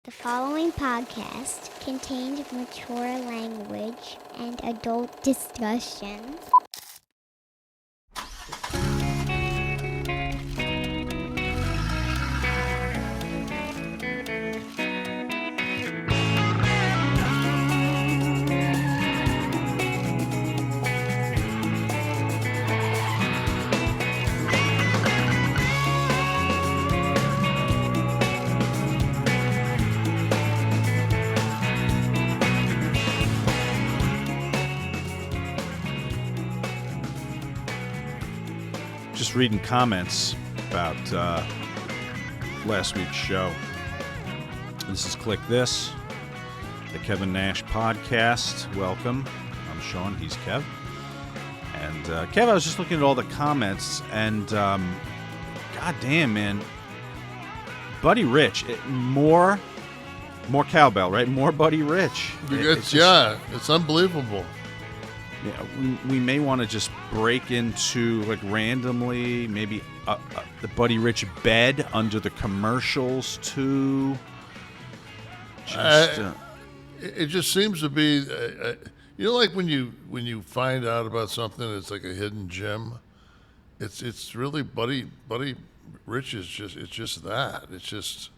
The following podcast contains mature language and adult discussion. Just reading comments about last week's show. This is Kliq This, the Kevin Nash podcast. Welcome. I'm Sean. He's Kev. And Kev, I was just looking at all the comments, and goddamn, man, Buddy Rich, more cowbell, right? More Buddy Rich. It's unbelievable. Yeah, we may want to just break into, like, randomly, maybe the Buddy Rich bed under the commercials, too. It just seems to be, like when you find out about something, it's like a hidden gem. It's really Buddy Rich is just that. It's just,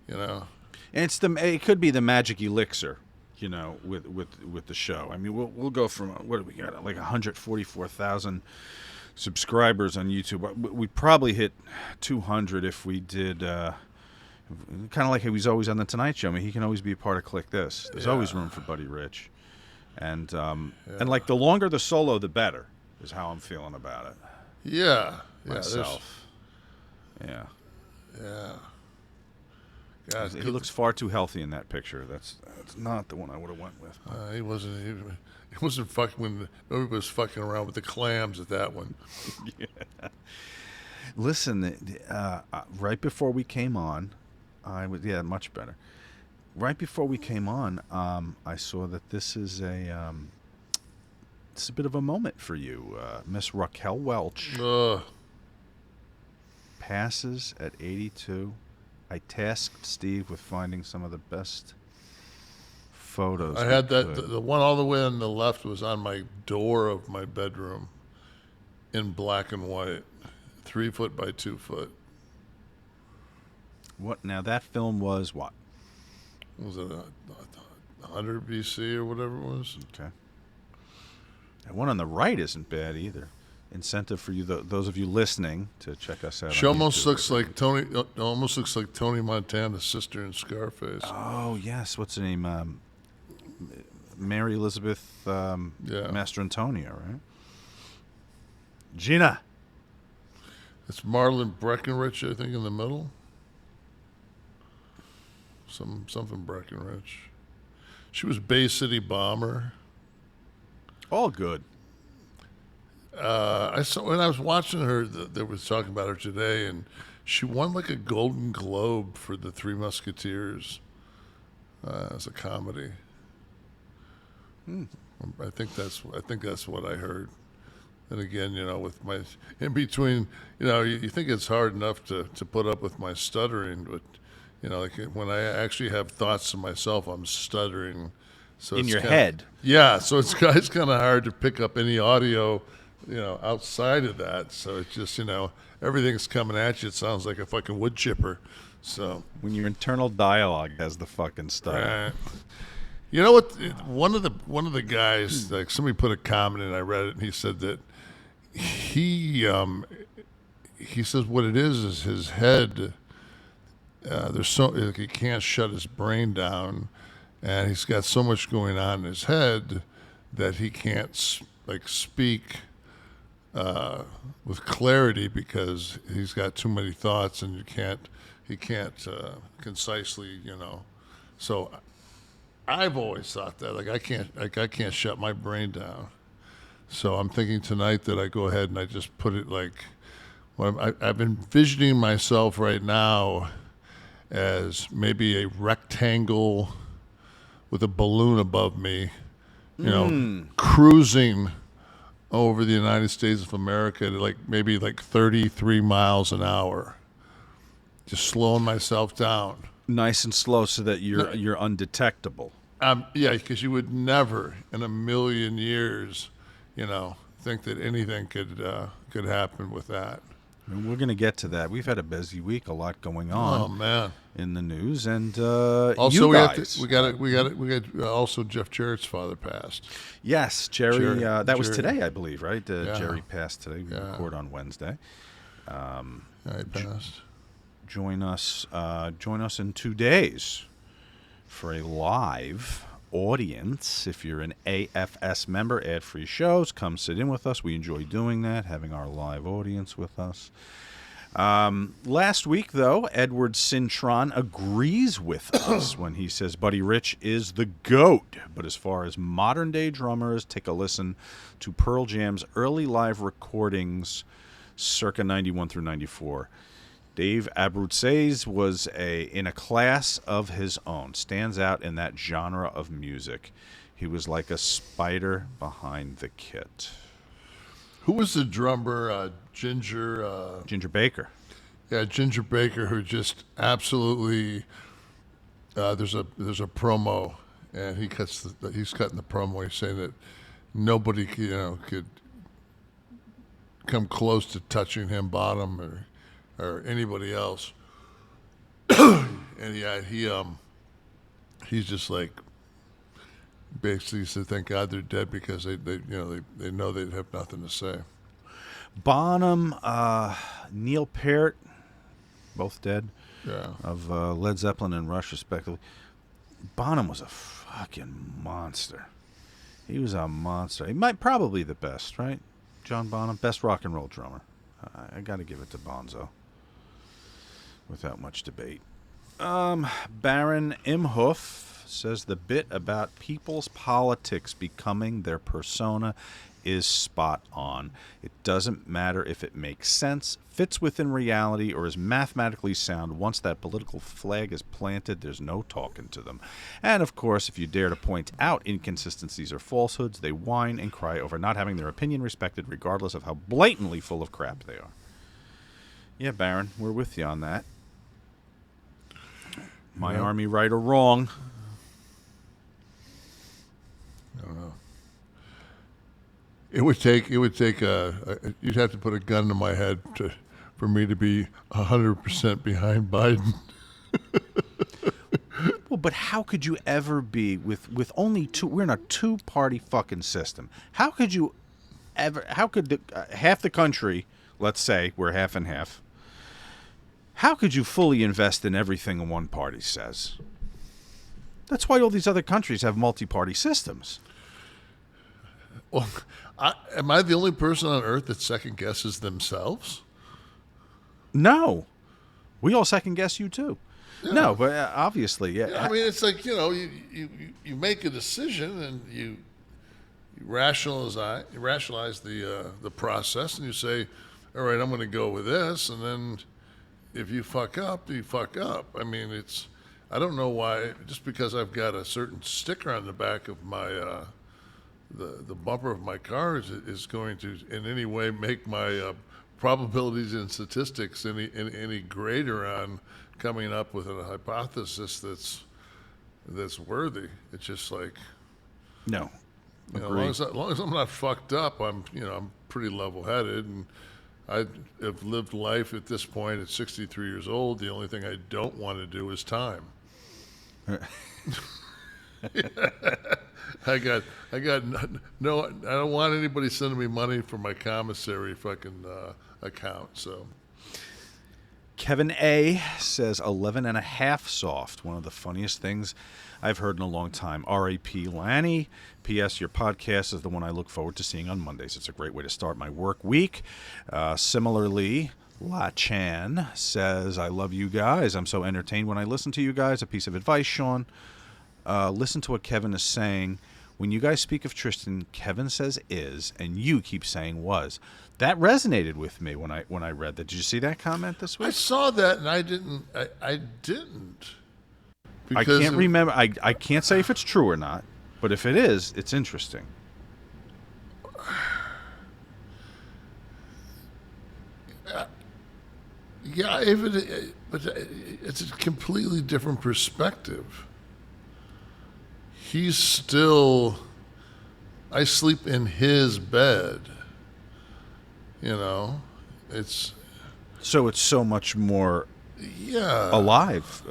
And it could be the magic elixir. With the show. I mean, we'll go from, what do we got, like 144,000 subscribers on YouTube. We probably hit 200 if we did, kind of like he was always on the Tonight Show. I mean, he can always be a part of Kliq This. There's always room for Buddy Rich. And like, the longer the solo, the better, is how I'm feeling about it. Yeah. Myself. Yeah. God, he looks far too healthy in that picture. That's not the one I would have went with. He wasn't fucking when nobody was fucking around with the clams at that one. Yeah. Listen, right before we came on, much better. Right before we came on, I saw that this is it's a bit of a moment for you. Miss Raquel Welch passes at 82. I tasked Steve with finding some of the best photos. I had that. The one all the way on the left was on my door of my bedroom in black and white, 3 foot by 2 foot. What? Now, that film was what? Was it 100 BC or whatever it was? Okay. And one on the right isn't bad either. Incentive for you, those of you listening, to check us out. She almost looks like Tony Montana's sister in Scarface. Oh yes, what's her name? Mary Elizabeth Mastrantonio, right? Gina. It's Marlon Breckenridge, I think, in the middle. Something Breckenridge. She was Bay City Bomber. All good. I saw when I was watching her, they were talking about her today, and she won like a Golden Globe for The Three Musketeers as a comedy. I think that's what I heard. And again, with my in between, you think it's hard enough to put up with my stuttering, but like when I actually have thoughts to myself, I'm stuttering. So in your head. Yeah, so it's kind of hard to pick up any audio. Outside of that, so it's just, everything's coming at you. It sounds like a fucking wood chipper. So when your internal dialogue has the fucking stuff. You know what? One of the guys, like, somebody put a comment in, I read it, and he said that he says what it is his head. He can't shut his brain down, and he's got so much going on in his head that he can't speak with clarity because he's got too many thoughts, and he can't concisely, So I've always thought that, I can't shut my brain down. So I'm thinking tonight that I go ahead and I just put it I've been envisioning myself right now as maybe a rectangle with a balloon above me, cruising over the United States of America at maybe 33 miles an hour, just slowing myself down. Nice and slow so that you're undetectable. Yeah, because you would never in a million years, think that anything could happen with that. And we're going to get to that. We've had a busy week, a lot going on. Oh man! In the news, and also you guys. we got also Jeff Jarrett's father passed. Yes, Jerry. That was Jerry. today, I believe, right? Jerry passed today. We record on Wednesday. He passed. Join us in 2 days for a live audience. If you're an AFS member, ad-free shows, come sit in with us. We enjoy doing that, having our live audience with us. Last week, though, Edward Cintron agrees with us when he says Buddy Rich is the GOAT. But as far as modern-day drummers, take a listen to Pearl Jam's early live recordings circa 91 through 94. Dave Abruzes was in a class of his own, stands out in that genre of music. He was like a spider behind the kit. Who was the drummer? Ginger Baker. Yeah, Ginger Baker, who just absolutely. There's a promo, and he's cutting the promo. He's saying that nobody could come close to touching him bottom or anybody else. And yeah, he's just like basically said, thank God they're dead because they know they'd have nothing to say. Bonham, Neil Peart, both dead. Yeah. Of Led Zeppelin and Rush, respectively. Bonham was a fucking monster. He was a monster. He might probably the best, right? John Bonham, best rock and roll drummer. I got to give it to Bonzo, without much debate. Baron Imhoff says the bit about people's politics becoming their persona is spot on. It doesn't matter if it makes sense, fits within reality, or is mathematically sound. Once that political flag is planted, there's no talking to them. And of course, if you dare to point out inconsistencies or falsehoods, they whine and cry over not having their opinion respected, regardless of how blatantly full of crap they are. Yeah, Baron, we're with you on that. My army, right or wrong? I don't know. It would take you'd have to put a gun to my head for me to be 100% behind Biden. Well, but how could you ever be with only two? We're in a two-party fucking system. How could half the country, let's say we're half and half, how could you fully invest in everything one party says? That's why all these other countries have multi-party systems. Well, am I the only person on earth that second guesses themselves? No. We all second guess you too. Yeah. No, but obviously, yeah. I mean, it's like, you make a decision and you rationalize the process, and you say, all right, I'm going to go with this, and then if you fuck up, you fuck up. I mean, I don't know why, just because I've got a certain sticker on the back of my the bumper of my car is going to in any way make my probabilities and statistics any greater on coming up with a hypothesis that's worthy. It's just like, no. As long as I'm not fucked up, I'm pretty level-headed, and I have lived life at this point at 63 years old. The only thing I don't want to do is time. I don't want anybody sending me money for my commissary fucking account. So Kevin A says 11.5 soft. One of the funniest things I've heard in a long time. R.A.P. Lanny. P.S. Your podcast is the one I look forward to seeing on Mondays. It's a great way to start my work week. Similarly, La Chan says, I love you guys. I'm so entertained when I listen to you guys. A piece of advice, Sean. Listen to what Kevin is saying. When you guys speak of Tristen, Kevin says is, and you keep saying was. That resonated with me when I read that. Did you see that comment this week? I saw that, and I didn't. I can't remember. I can't say if it's true or not, but if it is, it's interesting. Yeah, but it's a completely different perspective. He's still, I sleep in his bed, you know, it's so much more alive.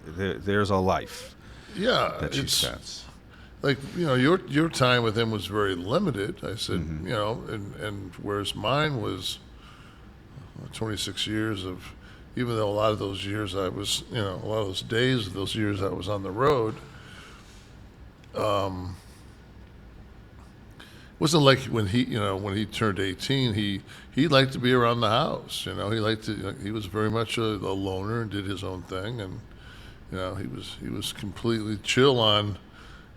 There's a life that she spends. Like, you know, your time with him was very limited. I said, you know, and whereas mine was 26 years of, even though a lot of those years I was, you know, a lot of those days of those years I was on the road, wasn't like when he turned 18, he liked to be around the house. You know, he was very much a loner and did his own thing, and you know, he was completely chill on,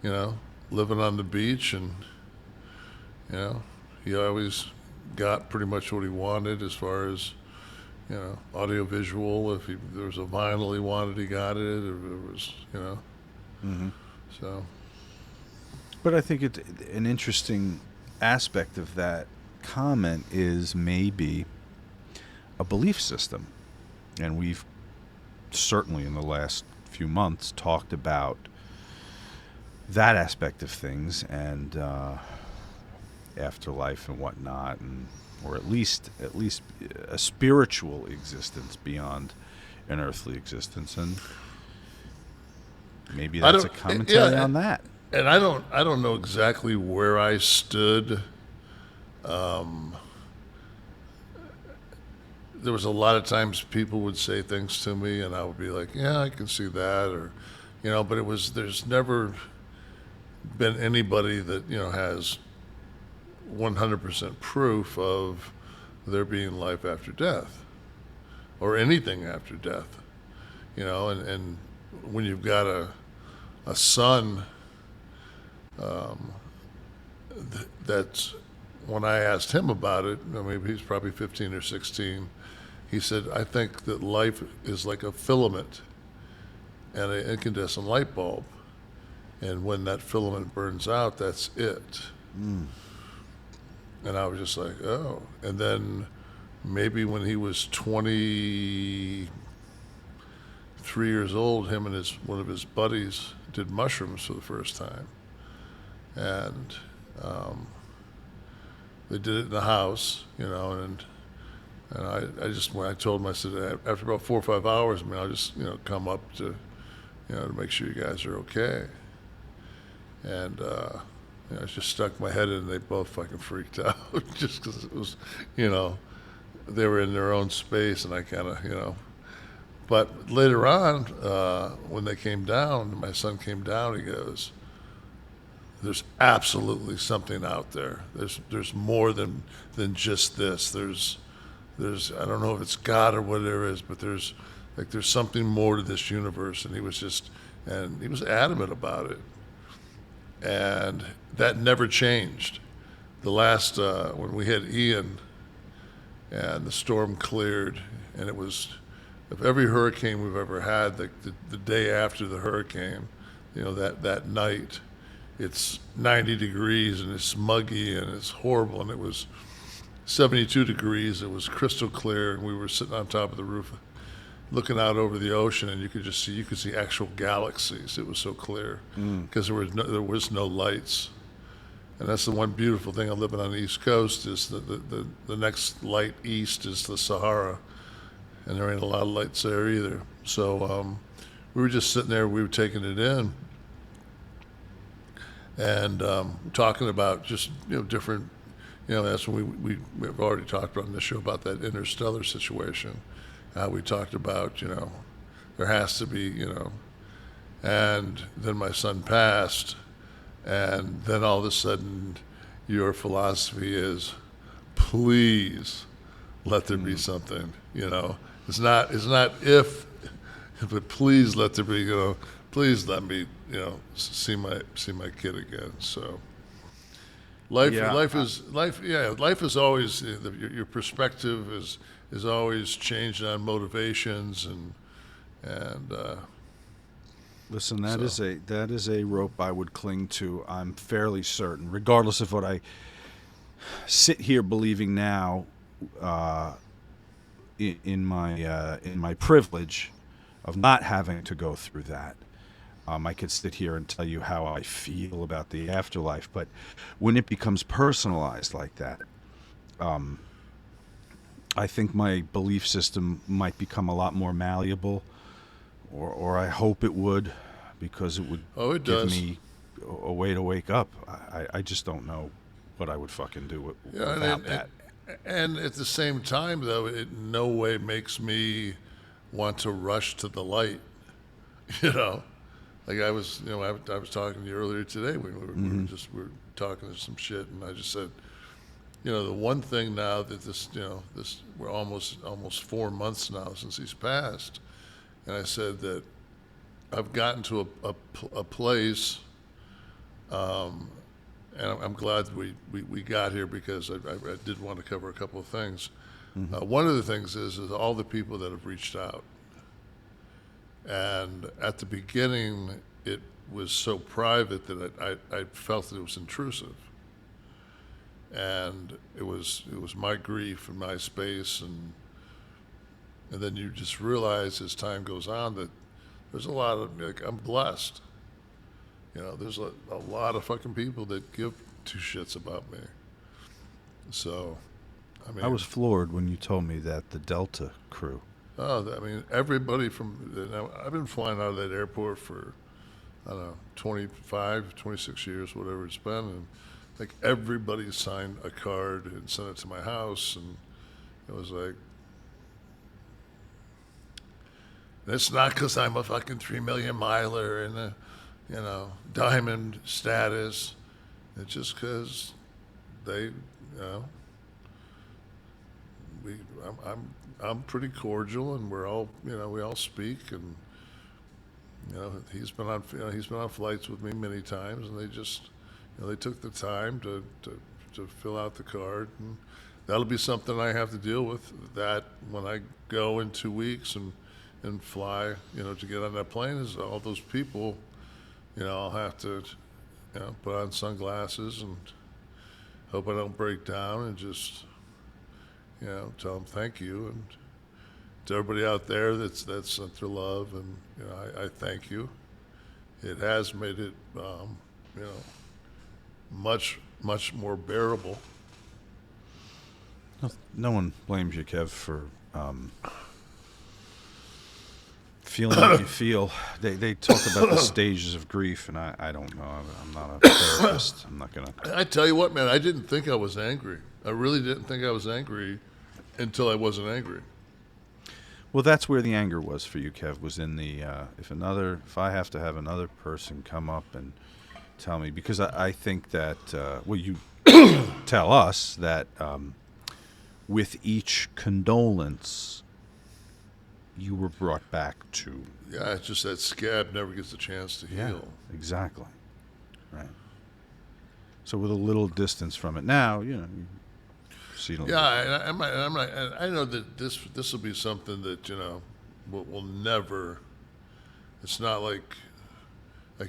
you know, living on the beach, and you know, he always got pretty much what he wanted as far as, you know, audio visual. If there was a vinyl he wanted, he got it. If there was, you know, so. But I think an interesting aspect of that comment is maybe a belief system. And we've certainly in the last few months talked about that aspect of things, and afterlife and whatnot, and or at least a spiritual existence beyond an earthly existence, and maybe that's a commentary on that. And I don't know exactly where I stood. There was a lot of times people would say things to me, and I would be like, "Yeah, I can see that," or, you know. But there's never been anybody that, you know, has 100% proof of there being life after death, or anything after death, you know. And when you've got a son. That's when I asked him about it. I mean, he's probably 15 or 16. He said, "I think that life is like a filament and an incandescent light bulb, and when that filament burns out, that's it." And I was just like, "Oh." And then maybe when he was 23 years old, him and one of his buddies did mushrooms for the first time. And they did it in the house, you know, and I just, when I told them, I said, after about 4 or 5 hours, I mean, I'll just, you know, come up to, you know, to make sure you guys are okay. And you know, I just stuck my head in, and they both fucking freaked out just because it was, you know, they were in their own space, and I kind of, you know. But later on, when they came down, my son came down, he goes, "There's absolutely something out there. There's more than just this. There's I don't know if it's God or what there is, but there's something more to this universe." And he was adamant about it, and that never changed. The last when we had Ian, and the storm cleared, and it was, of every hurricane we've ever had, the day after the hurricane, you know, that night. It's 90 degrees and it's muggy and it's horrible, and it was 72 degrees. It was crystal clear, and we were sitting on top of the roof looking out over the ocean, and you could see actual galaxies. It was so clear because there was no lights. And that's the one beautiful thing of living on the East Coast, is the next light east is the Sahara, and there ain't a lot of lights there either. So we were just sitting there, we were taking it in, and talking about just, you know, different, you know, that's when we've already talked about in the show about that interstellar situation. We talked about, you know, there has to be, you know, and then my son passed, and then all of a sudden your philosophy is, please let there be something, you know. It's not if, but please let there be, you know, please let me, you know, see my kid again. So life is always, your perspective is always changing on motivations, and listen, that is a rope I would cling to. I'm fairly certain, regardless of what I sit here believing now. in my privilege of not having to go through that. I could sit here and tell you how I feel about the afterlife, but when it becomes personalized like that, I think my belief system might become a lot more malleable, or I hope it would, because it would give me a way to wake up. I just don't know what I would fucking do without that. And at the same time, though, it in no way makes me want to rush to the light, Like I was talking to you earlier today. We were talking to some shit, and I just said, the one thing now that this we're almost 4 months now since he's passed, and I said that I've gotten to a place, and I'm glad we got here, because I did want to cover a couple of things. One of the things is all the people that have reached out. And at the beginning, it was so private that I felt that it was intrusive. And it was my grief and my space, and then you just realize as time goes on that there's a lot of, I'm blessed. There's a lot of fucking people that give two shits about me. So, I was floored when you told me that the Delta crew. Everybody I've been flying out of that airport for, 25, 26 years, whatever it's been. And everybody signed a card and sent it to my house. And it was like, it's not because I'm a fucking 3 million miler and a, diamond status. It's just because they, I'm pretty cordial, and we're all, we all speak, and he's been on flights with me many times, and they just, they took the time to fill out the card, and that'll be something I have to deal with. That when I go in 2 weeks and fly, to get on that plane, is all those people, I'll have to, put on sunglasses and hope I don't break down, and just, tell them thank you. And to everybody out there that's sent their love, and I thank you. It has made it much more bearable. No one blames you, Kev, for feeling what you feel. They talk about the stages of grief, and I don't know. I'm not a therapist. I'm not gonna. I tell you what, man, I didn't think I was angry. I really didn't think I was angry until I wasn't angry. Well, that's where the anger was for you, Kev, was in the, if I have to have another person come up and tell me, because I think that, you tell us that with each condolence, you were brought back to. Yeah, it's just that scab never gets a chance to heal. Exactly. Right. So with a little distance from it now, Yeah, I'm not. I know that this will be something that will never. It's not like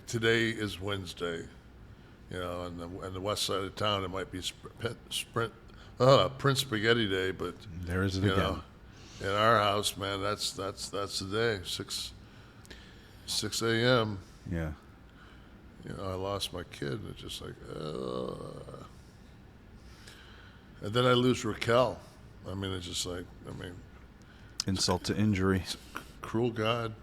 today is Wednesday, and the west side of town it might be Prince Spaghetti Day, but there is it again. In our house, man, that's the day. 6 a.m. Yeah. I lost my kid, and it's just like, and then I lose Raquel. It's just like, insult to injury. Cruel God.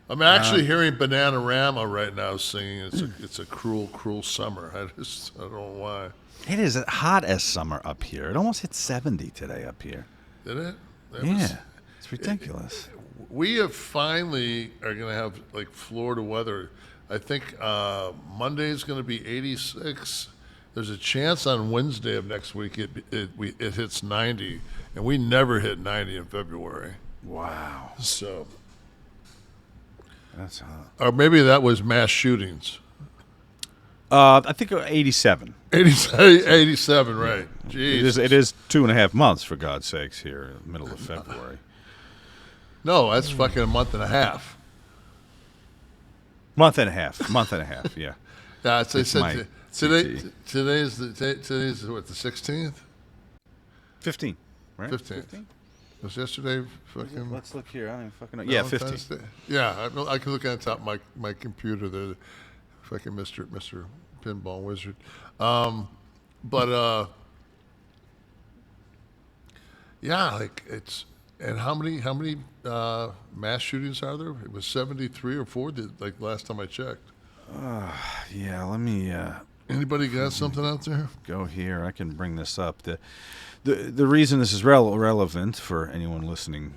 I'm actually hearing Bananarama right now singing. It's a cruel, cruel summer. I don't know why. It is hot as summer up here. It almost hit 70 today up here. Did it? It's ridiculous. We have finally are going to have Florida weather. I think Monday is going to be 86. There's a chance on Wednesday of next week it hits 90, and we never hit 90 in February. Wow. So that's hot. Or maybe that was mass shootings. I think 87. 87, right. Jeez. It is 2.5 months, for God's sakes, here in the middle of February. No, that's fucking a month and a half. Month and a half, yeah. Yeah, today's what, the 16th? 15, right? 15th. Was yesterday fucking... Let's look here. I don't even fucking know. Yeah, Valentine's 15th. Day? Yeah, I can look at the top of my computer there. Fucking Mr. Pinball Wizard. Yeah, like it's... And how many mass shootings are there? It was 73 or 4 like last time I checked. Yeah, let me Anybody got something out there? go here. I can bring this up. The reason this is relevant for anyone listening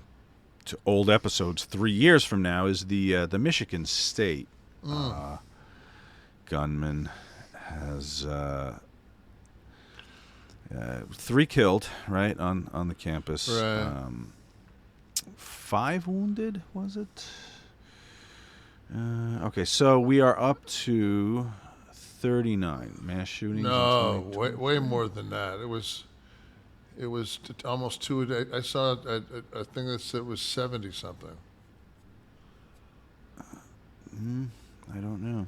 to old episodes 3 years from now is the Michigan State gunman has 3 killed, right, on the campus. Right. 5 wounded, was it? Okay, so we are up to 39 mass shootings. No, way more than that. It was almost 2 a day. I saw a thing that said it was 70 something. I don't know.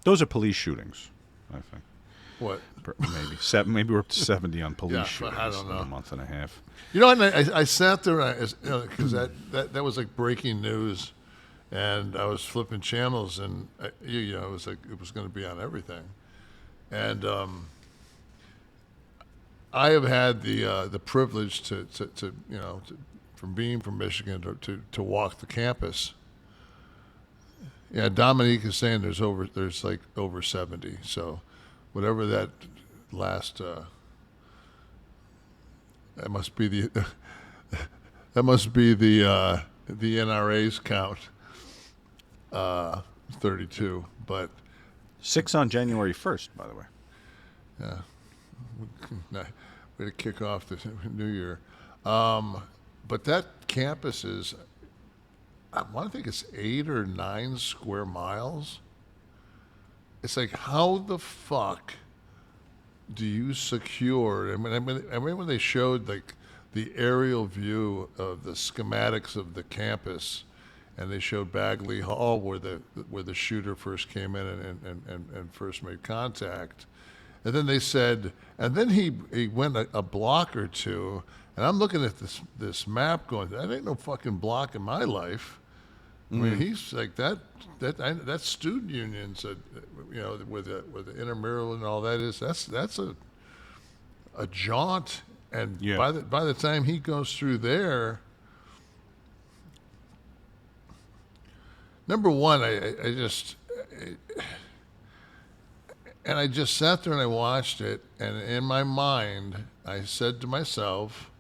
Those are police shootings, I think. What? Maybe we're up to 70 on police Yeah, shootings I don't in know. a month and a half. You know, and I sat there because that was like breaking news, and I was flipping channels, and it was like it was going to be on everything, and I have had the privilege to from being from Michigan to walk the campus. Yeah, Dominique is saying there's like over 70, so whatever that last. That must be the NRA's count. 32, but 6 on January 1st, by the way. yeah, way to kick off the new year. But that campus is, I want to think it's 8 or 9 square miles. It's like, how the fuck do you secure? I mean, when they showed like the aerial view of the schematics of the campus, and they showed Bagley Hall where the shooter first came in and first made contact, and then they said, and then he went a block or two, and I'm looking at this map going, that ain't no fucking block in my life. I mean, he's like that student union said, with the intramural and all that is that's a jaunt, and Yeah. by the time he goes through there, number one, I just sat there and I watched it, and in my mind I said to myself,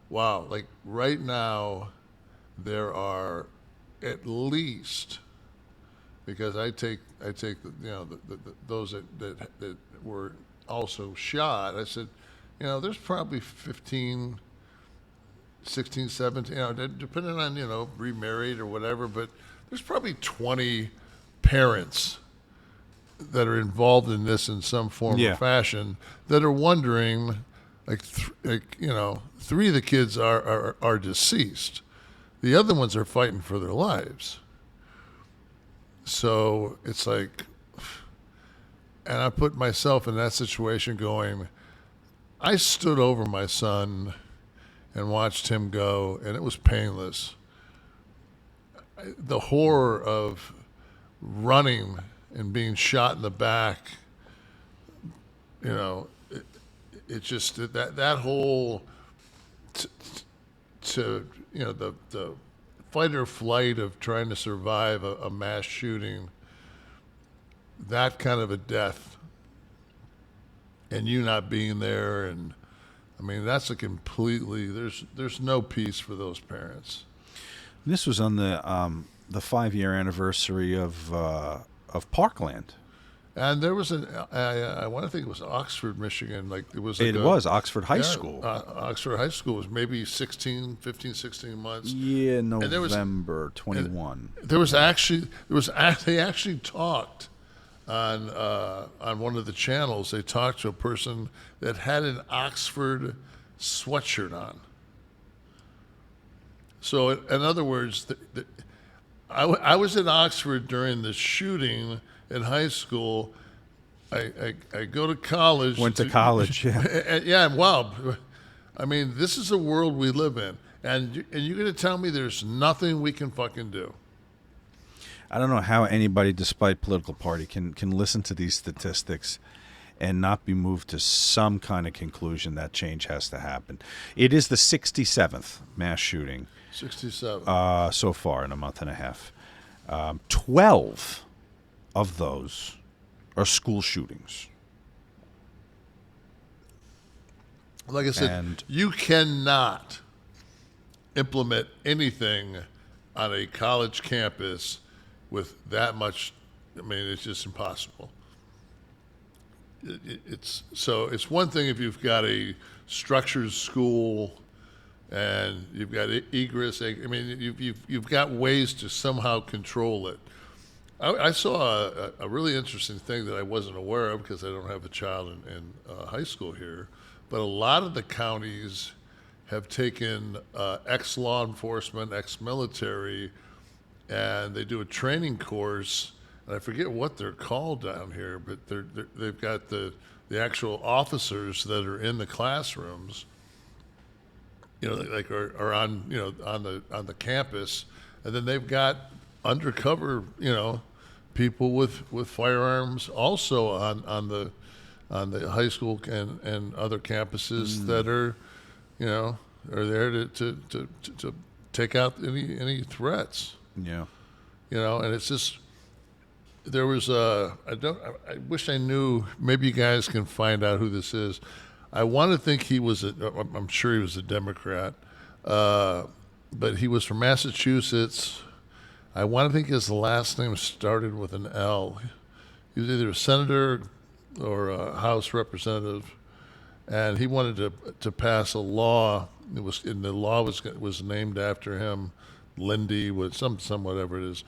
wow, like right now there are at least, because I take those that were also shot, I said, there's probably 15, 16, 17, depending on, remarried or whatever, but there's probably 20 parents that are involved in this in some form or fashion that are wondering, like 3 of the kids are deceased. The other ones are fighting for their lives. So it's like, and I put myself in that situation going, I stood over my son and watched him go, and it was painless. The horror of running and being shot in the back, it just, that whole, the fight or flight of trying to survive a mass shooting, that kind of a death, and you not being there, and I mean that's a completely, there's no peace for those parents. This was on the 5-year anniversary of Parkland. And there was I want to think it was Oxford, Michigan. It was Oxford High School. Oxford High School was maybe 15, 16 months. Yeah, And November 21. They actually talked on one of the channels. They talked to a person that had an Oxford sweatshirt on. So in other words, I was in Oxford during the shooting in high school. I go to college. Went to college, yeah. Yeah, wow. I mean, this is the world we live in. And you're going to tell me there's nothing we can fucking do. I don't know how anybody, despite political party, can listen to these statistics and not be moved to some kind of conclusion that change has to happen. It is the 67th mass shooting 67. So far in a month and a half. 12 of those are school shootings. Like I said, you cannot implement anything on a college campus with that much. I mean, it's just impossible. It's one thing if you've got a structured school and you've got egress. I mean, you've got ways to somehow control it. I saw a really interesting thing that I wasn't aware of because I don't have a child in high school here. But a lot of the counties have taken ex-law enforcement, ex-military, and they do a training course. And I forget what they're called down here, but they've got the actual officers that are in the classrooms, like are on on the campus, and then they've got undercover people with firearms also on the high school and other campuses that are there to take out any threats. Yeah. And it's just there was I wish I knew. Maybe you guys can find out who this is. I want to think I'm sure he was a Democrat, but he was from Massachusetts. I want to think his last name started with an L. He was either a senator or a House representative, and he wanted to pass a law. The law was named after him, Lindy, with some whatever it is.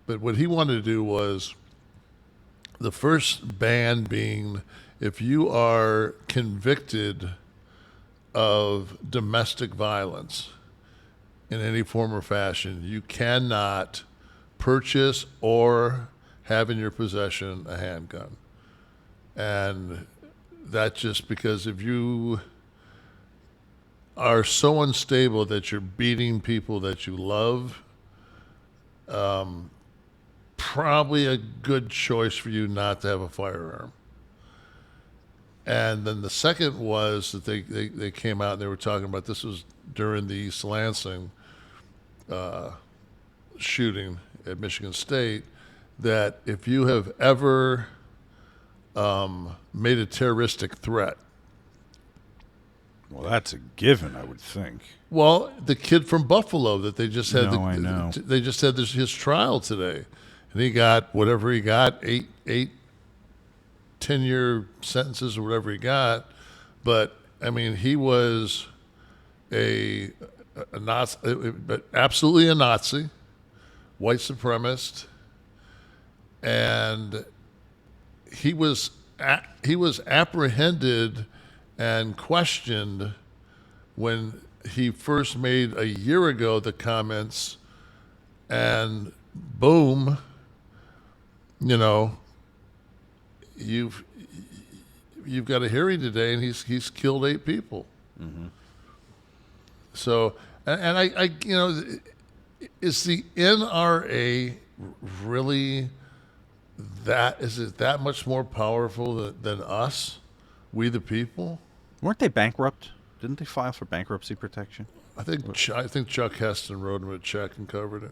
But what he wanted to do was the first ban being if you are convicted of domestic violence in any form or fashion, you cannot purchase or have in your possession a handgun. And that's just because if you are so unstable that you're beating people that you love, probably a good choice for you not to have a firearm. And then the second was that they came out and they were talking about, this was during the East Lansing shooting at Michigan State, that if you have ever made a terroristic threat. Well, that's a given, I would think. Well, the kid from Buffalo that they just had, I know. They just had his trial today, and he got whatever he got, 10-year sentences or whatever he got. But I mean, he was a Nazi, but absolutely a Nazi, white supremacist, and he was apprehended and questioned when he first made a year ago the comments, and boom, you've got a hearing today, and he's killed 8 people. Mm-hmm. So, and I is the NRA really is it that much more powerful than us, we the people? Weren't they bankrupt? Didn't they file for bankruptcy protection? I think Chuck Heston wrote him a check and covered it.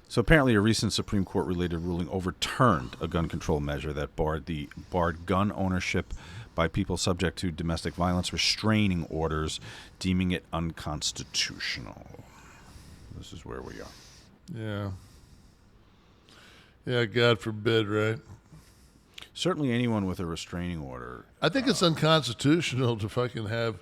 So apparently a recent Supreme Court-related ruling overturned a gun control measure that barred gun ownership by people subject to domestic violence restraining orders, deeming it unconstitutional. This is where we are. Yeah. Yeah, God forbid, right? Certainly anyone with a restraining order. I think it's unconstitutional to fucking have,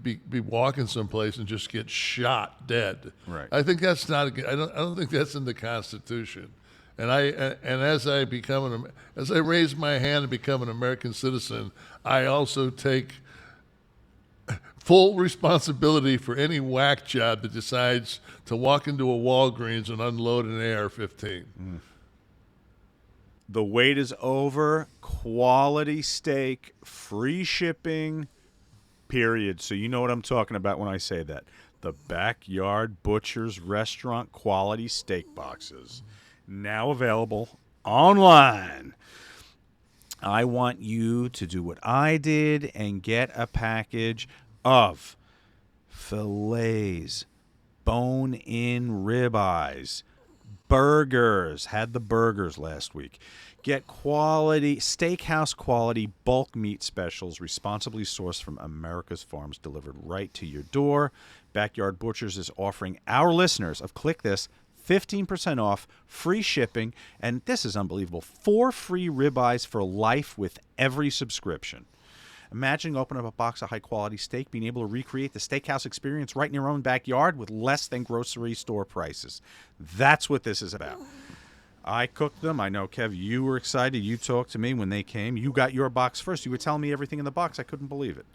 be walking someplace and just get shot dead. Right. I think that's not. I don't think that's in the Constitution. And as I raise my hand and become an American citizen, I also take full responsibility for any whack job that decides to walk into a Walgreens and unload an AR-15. Mm. The wait is over. Quality steak, free shipping, period. So you know what I'm talking about when I say that. The Backyard Butcher's restaurant quality steak boxes. Now available online. I want you to do what I did and get a package of fillets, bone-in ribeyes, burgers. Had the burgers last week. Get quality, steakhouse quality bulk meat specials responsibly sourced from America's farms delivered right to your door. Backyard Butchers is offering our listeners of Kliq This 15% off, free shipping, and this is unbelievable, 4 free ribeyes for life with every subscription. Imagine opening up a box of high-quality steak, being able to recreate the steakhouse experience right in your own backyard with less than grocery store prices. That's what this is about. I cooked them. I know, Kev, you were excited. You talked to me when they came. You got your box first. You were telling me everything in the box. I couldn't believe it.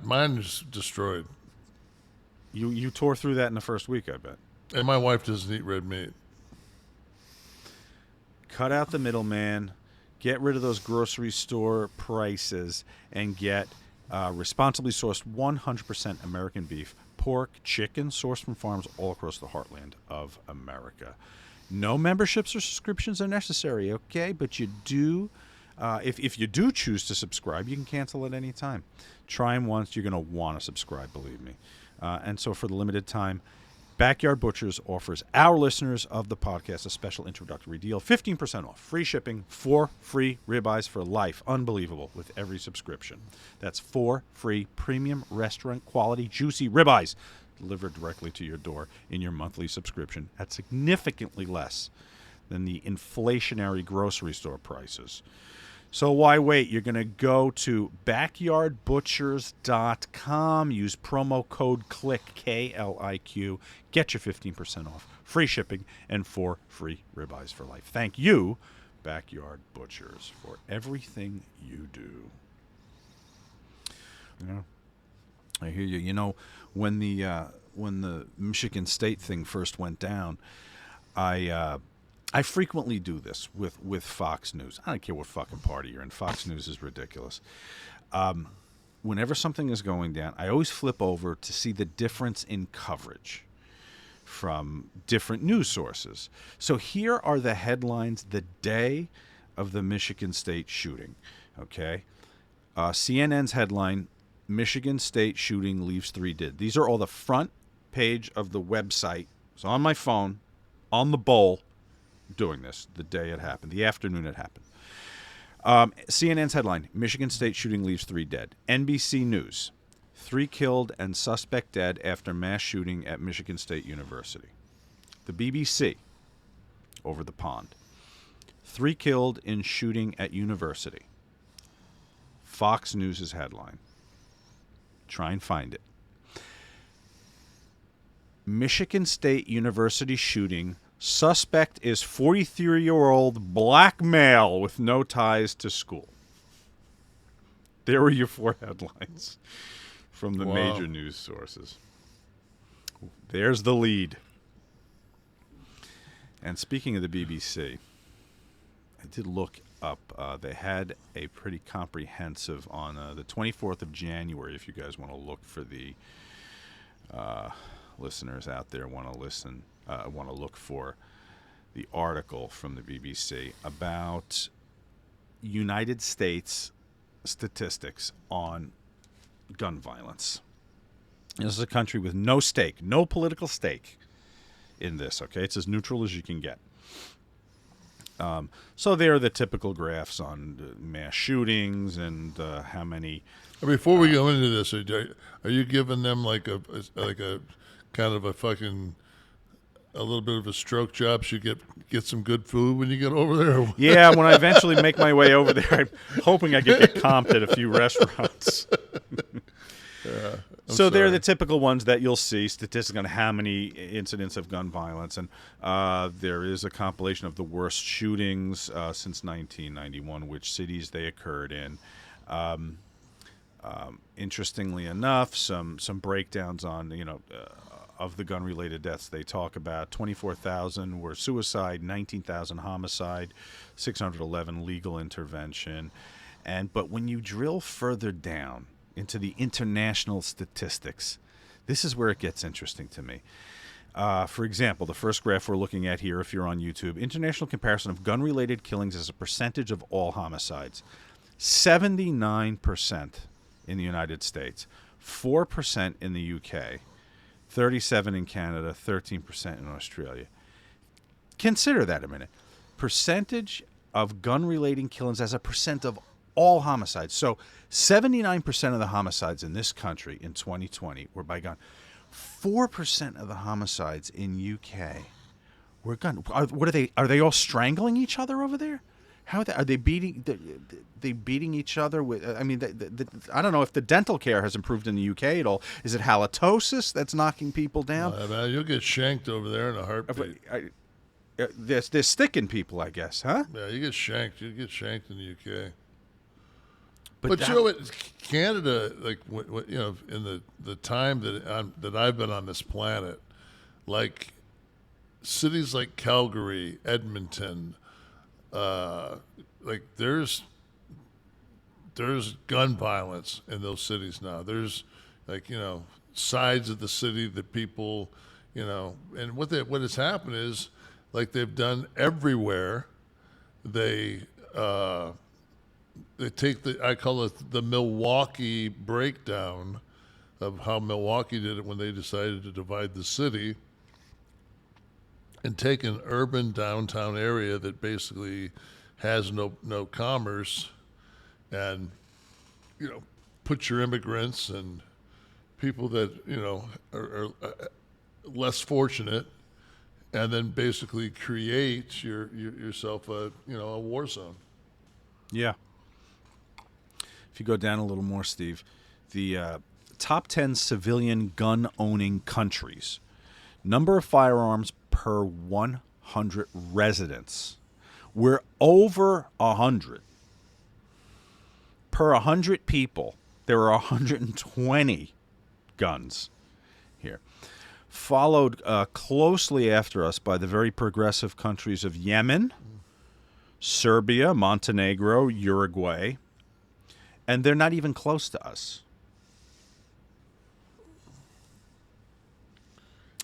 Mine is destroyed. You tore through that in the first week, I bet. And my wife doesn't eat red meat. Cut out the middleman. Get rid of those grocery store prices and get responsibly sourced 100% American beef, pork, chicken sourced from farms all across the heartland of America. No memberships or subscriptions are necessary, okay? But you do, if you do choose to subscribe, you can cancel at any time. Try them once. You're going to want to subscribe, believe me. And so for the limited time, Backyard Butchers offers our listeners of the podcast a special introductory deal, 15% off, free shipping, 4 free ribeyes for life. Unbelievable with every subscription. That's 4 free premium restaurant quality juicy ribeyes delivered directly to your door in your monthly subscription at significantly less than the inflationary grocery store prices. So why wait? You're going to go to backyardbutchers.com. Use promo code KLIQ, K-L-I-Q. Get your 15% off, free shipping, and 4 free ribeyes for life. Thank you, Backyard Butchers, for everything you do. You know, I hear you. You know, when the Michigan State thing first went down, I frequently do this with Fox News. I don't care what fucking party you're in. Fox News is ridiculous. Whenever something is going down, I always flip over to see the difference in coverage from different news sources. So here are the headlines the day of the Michigan State shooting. Okay, CNN's headline: Michigan State shooting leaves 3 dead. These are all the front page of the website. So on my phone, on the bowl, doing this the day it happened, the afternoon it happened. CNN's headline: Michigan State shooting leaves 3 dead. NBC News: 3 killed and suspect dead after mass shooting at Michigan State University. The BBC, over the pond: 3 killed in shooting at university. Fox News' headline. Try and find it. Michigan State University shooting. Suspect is 43-year-old black male with no ties to school. There were your 4 headlines from the major news sources. There's the lead. And speaking of the BBC, I did look up. They had a pretty comprehensive on the 24th of January, if you guys want to look for the listeners out there want to listen. I want to look for the article from the BBC about United States statistics on gun violence. This is a country with no stake, no political stake in this, okay? It's as neutral as you can get. So there are the typical graphs on mass shootings and how many... Before we go into this, are you giving them like a kind of a fucking... a little bit of a stroke job so you get some good food when you get over there? Yeah, when I eventually make my way over there, I'm hoping I could get comped at a few restaurants. So they're the typical ones that you'll see, statistics on how many incidents of gun violence. And there is a compilation of the worst shootings since 1991, which cities they occurred in. Interestingly enough, some breakdowns on, of the gun-related deaths they talk about. 24,000 were suicide, 19,000 homicide, 611 legal intervention. But when you drill further down, into the international statistics. This is where it gets interesting to me. For example, the first graph we're looking at here, if you're on YouTube, international comparison of gun-related killings as a percentage of all homicides. 79% in the United States, 4% in the UK, 37% in Canada, 13% in Australia. Consider that a minute. Percentage of gun-related killings as a percent of all homicides. So 79% of the homicides in this country in 2020 were by gun. 4% of the homicides in UK were gun. What are they? Are they all strangling each other over there? How are they beating? They beating each other with? I mean, I don't know if the dental care has improved in the UK at all. Is it halitosis that's knocking people down? Man, you'll get shanked over there in a heartbeat. They're sticking people, I guess, huh? Yeah, you get shanked. You get shanked in the UK. But you know what? Canada, like you know, in the time that I've been on this planet, like cities like Calgary, Edmonton, like there's gun violence in those cities now. There's like, you know, sides of the city that people, you know, and what has happened is, like they've done everywhere, they take I call it the Milwaukee breakdown of how Milwaukee did it when they decided to divide the city, and take an urban downtown area that basically has no commerce, and, you know, put your immigrants and people that, you know, are less fortunate, and then basically create yourself a war zone. Yeah. If you go down a little more, Steve, the top 10 civilian gun-owning countries. Number of firearms per 100 residents. We're over 100. Per 100 people, there are 120 guns here. Followed closely after us by the very progressive countries of Yemen, Serbia, Montenegro, Uruguay, and they're not even close to us.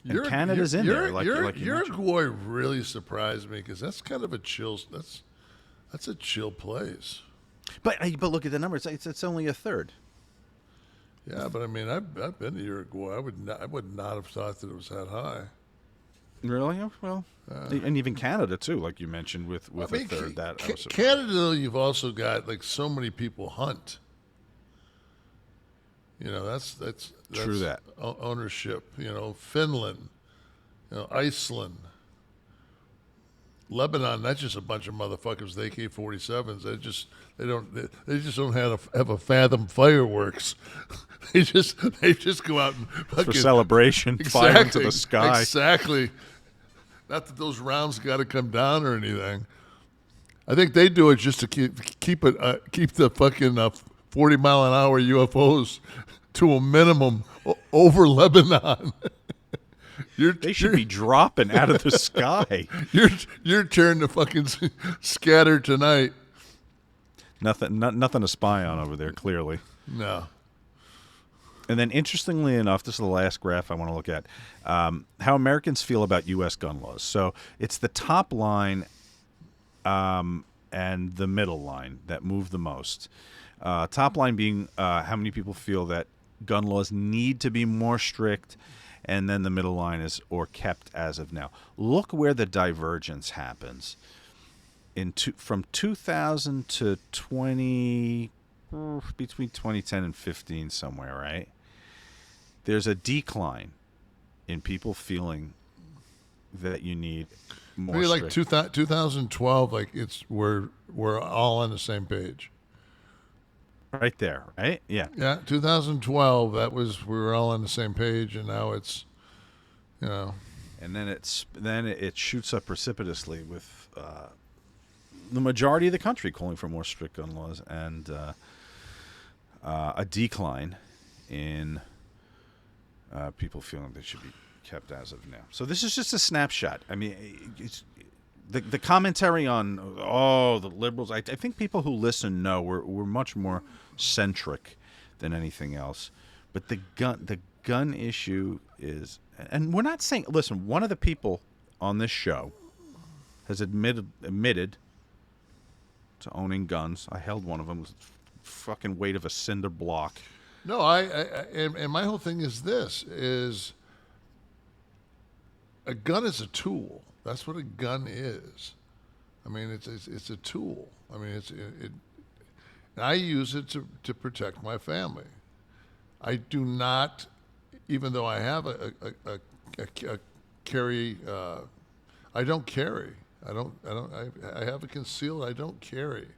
And Canada's in there. Like Uruguay really surprised me, because that's kind of a chill. That's a chill place. But look at the numbers. It's only a third. Yeah, but I mean, I've been to Uruguay. I would not have thought that it was that high. Really? Well, and even Canada too, like you mentioned, with a third that. Canada, you've also got like so many people hunt. You know, that's true. That ownership. You know, Finland, you know, Iceland, Lebanon. That's just a bunch of motherfuckers with AK-47s. They just don't have a fathom fireworks. they just go out and fucking, for celebration, fire into the sky. Exactly. Not that those rounds got to come down or anything. I think they do it just to keep the fucking 40-mile-an-hour UFOs to a minimum over Lebanon. They should be dropping out of the sky. Your turn to fucking scatter tonight. Nothing to spy on over there, clearly. No. And then, interestingly enough, this is the last graph I want to look at, how Americans feel about U.S. gun laws. So it's the top line and the middle line that move the most. Top line being how many people feel that gun laws need to be more strict, and then the middle line is or kept as of now. Look where the divergence happens. From 2000 to 20, between 2010 and 15 somewhere, right? There's a decline in people feeling that you need more. Maybe like 2012, like we're all on the same page. Right there, right? Yeah. Yeah, 2012. We were all on the same page, and now it's, you know. And then it shoots up precipitously with the majority of the country calling for more strict gun laws, and a decline in people feeling they should be kept as of now. So this is just a snapshot. I mean, it's, the commentary on the liberals. I think people who listen know we're much more centric than anything else. But the gun issue is, and we're not saying. Listen, one of the people on this show has admitted to owning guns. I held one of them. It was the fucking weight of a cinder block. No, and my whole thing is this: is a gun is a tool. That's what a gun is. I mean, it's a tool. I mean, I use it to protect my family. I do not, even though I have a carry. I don't carry. I have it concealed. I don't carry.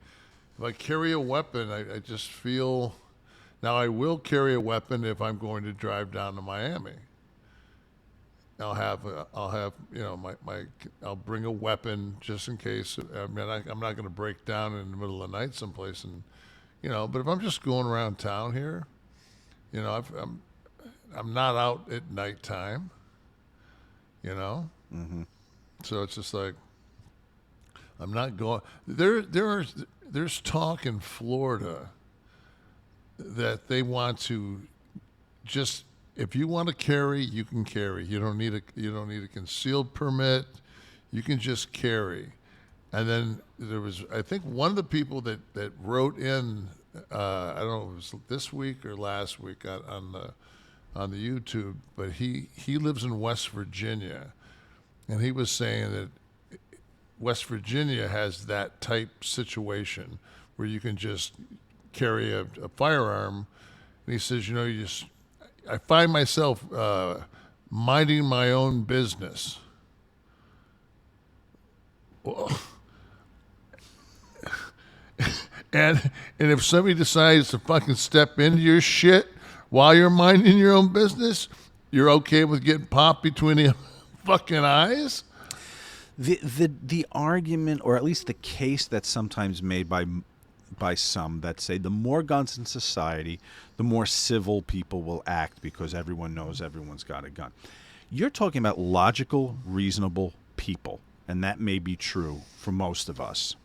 If I carry a weapon, I just feel. Now I will carry a weapon if I'm going to drive down to Miami. I'll have I'll bring a weapon just in case. I mean, I'm not going to break down in the middle of the night someplace, and But if I'm just going around town here, I'm not out at nighttime. Mm-hmm. So it's just like I'm not going. There's talk in Florida that they want to just, if you want to carry, you can carry. You don't need a concealed permit. You can just carry. And then there was, I think, one of the people that wrote in, I don't know if it was this week or last week on the YouTube, but he lives in West Virginia, and he was saying that West Virginia has that type situation where you can just carry a firearm. And he says, I find myself minding my own business. And if somebody decides to fucking step into your shit while you're minding your own business, you're okay with getting popped between the fucking eyes? The argument, or at least the case that's sometimes made by some that say the more guns in society, the more civil people will act because everyone knows everyone's got a gun. You're talking about logical, reasonable people, and that may be true for most of us.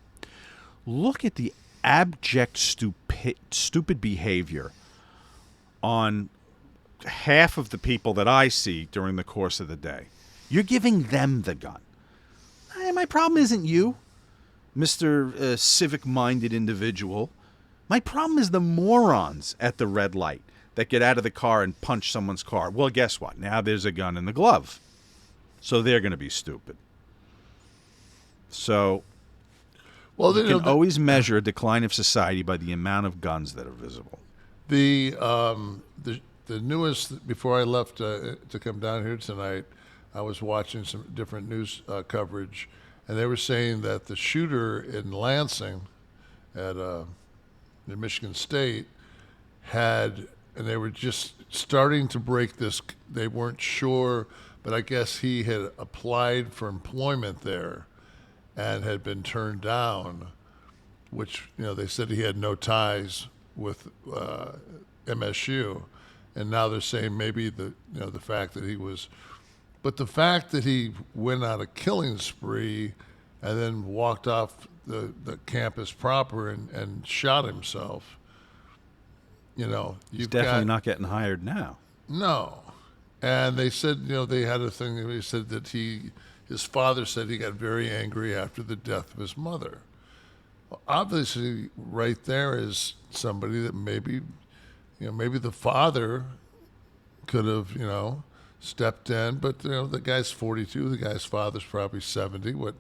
Look at the abject stupid behavior on half of the people that I see during the course of the day. You're giving them the gun. Hey, my problem isn't you, Mr. Civic-minded individual. My problem is the morons at the red light that get out of the car and punch someone's car. Well, guess what? Now there's a gun in the glove. So they're going to be stupid. So you can always measure a decline of society by the amount of guns that are visible. The newest, before I left to come down here tonight, I was watching some different news coverage, and they were saying that the shooter in Lansing at in Michigan State and they were just starting to break this. They weren't sure, but I guess he had applied for employment there and had been turned down, which, they said he had no ties with MSU. And now they're saying maybe the fact that he was, but the fact that he went on a killing spree and then walked off the campus proper and shot himself, he's definitely not getting hired now. No. And they said, they had a thing, they said that his father said he got very angry after the death of his mother. Well, obviously, right there is somebody that maybe the father could have, stepped in, but the guy's 42, the guy's father's probably 70. What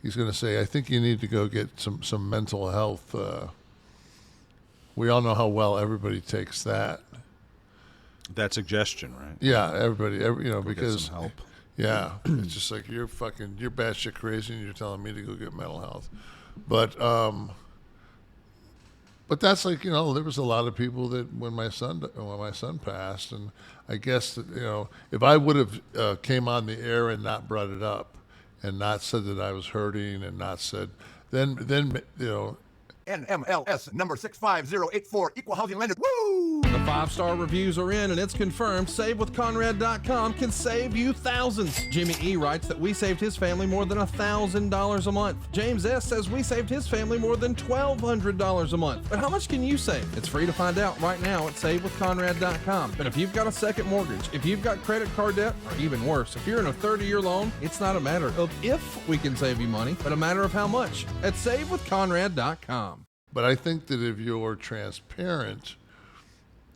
he's going to say, I think you need to go get some mental health. We all know how well everybody takes that. That suggestion, right? Yeah, everybody, Go because get some help. Yeah, it's just like you're batshit crazy, and you're telling me to go get mental health. But that's like, there was a lot of people that when my son passed, and I guess that, if I would have came on the air and not brought it up and not said that I was hurting and not said, then NMLS number 65084, equal housing lender. Woo! 5-star reviews are in, and it's confirmed SaveWithConrad.com can save you thousands. Jimmy E. writes that we saved his family more than $1,000 a month. James S. says we saved his family more than $1,200 a month. But how much can you save? It's free to find out right now at SaveWithConrad.com. But if you've got a second mortgage, if you've got credit card debt, or even worse, if you're in a 30-year loan, it's not a matter of if we can save you money, but a matter of how much at SaveWithConrad.com. But I think that if you're transparent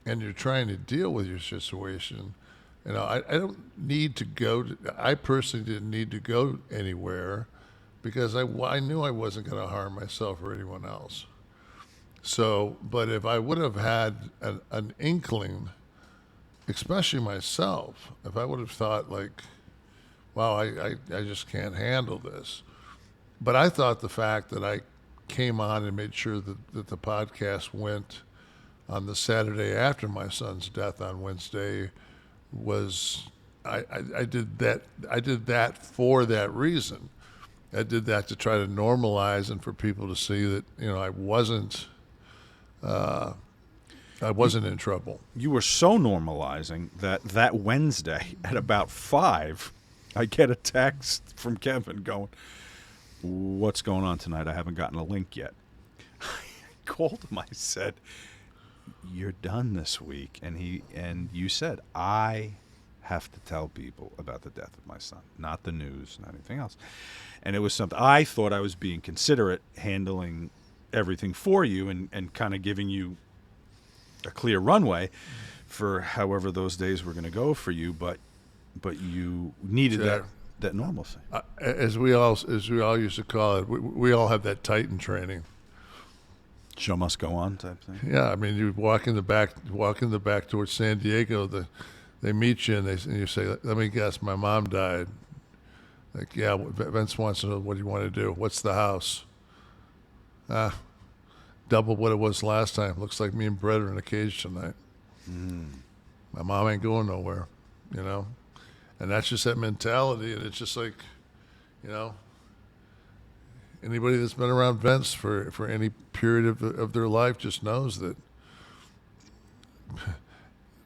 and you're trying to deal with your situation, I don't need to go I personally didn't need to go anywhere because I knew I wasn't going to harm myself or anyone else. So, but if I would have had an inkling, especially myself, if I would have thought like, wow, I just can't handle this. But I thought the fact that I came on and made sure that the podcast went on the Saturday after my son's death on Wednesday was I did that for that reason. I did that to try to normalize and for people to see that I wasn't in trouble. You were so normalizing that Wednesday at about 5, I get a text from Kevin going, "What's going on tonight? I haven't gotten a link yet." I called him. I said, "You're done this week." And you said, "I have to tell people about the death of my son, not the news, not anything else." And it was something I thought I was being considerate, handling everything for you and kind of giving you a clear runway for however those days were going to go for you, but you needed that normalcy. As we all used to call it, we all have that Titan training. Show must go on type thing. Yeah, I mean, you walk in the back towards San Diego. They meet you and you say, "Let me guess, my mom died." Like, yeah, Vince wants to know, what do you want to do? What's the house? Double what it was last time. Looks like me and Brett are in a cage tonight. My mom ain't going nowhere, And that's just that mentality, and it's just like, anybody that's been around Vince for any period of their life just knows that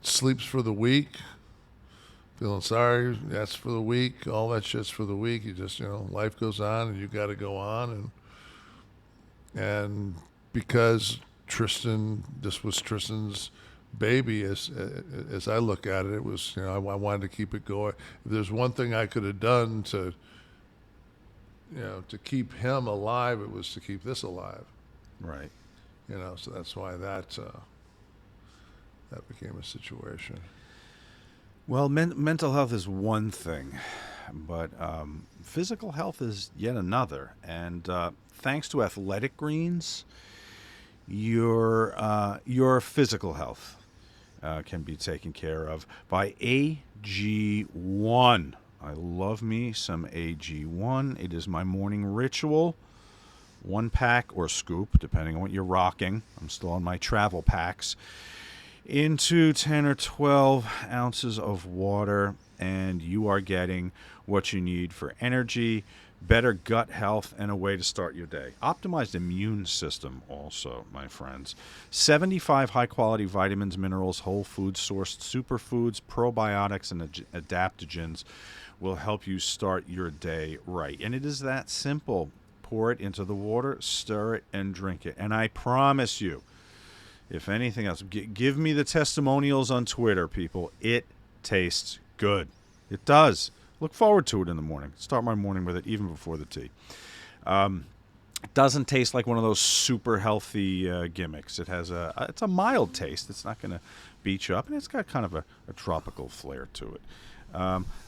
sleeps for the week, feeling sorry, that's for the week, all that shit's for the week. You just, life goes on, and you got to go on, and because this was Tristen's baby, as I look at it, it was, I wanted to keep it going. If there's one thing I could have done to keep him alive, it was to keep this alive. Right. So that's why that became a situation. Well, mental health is one thing, but physical health is yet another. And thanks to Athletic Greens, your physical health can be taken care of by AG1. I love me some AG1. It is my morning ritual. 1 pack or scoop, depending on what you're rocking. I'm still on my travel packs. Into 10 or 12 ounces of water, and you are getting what you need for energy, better gut health, and a way to start your day. Optimized immune system also, my friends. 75 high-quality vitamins, minerals, whole food sourced superfoods, probiotics, and adaptogens will help you start your day right. And it is that simple. Pour it into the water, stir it, and drink it. And I promise you, if anything else, give me the testimonials on Twitter, people. It tastes good. It does. Look forward to it in the morning. Start my morning with it, even before the tea. It doesn't taste like one of those super healthy gimmicks. It's a mild taste. It's not going to beat you up, and it's got kind of a tropical flair to it.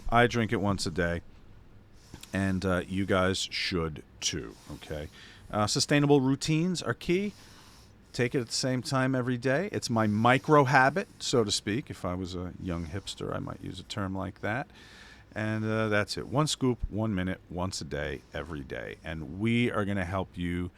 I drink it once a day, and you guys should too. Okay. Sustainable routines are key. Take it at the same time every day. It's my micro habit, so to speak. If I was a young hipster, I might use a term like that. And that's it. 1 scoop, 1 minute, once a day, every day. And we are going to help you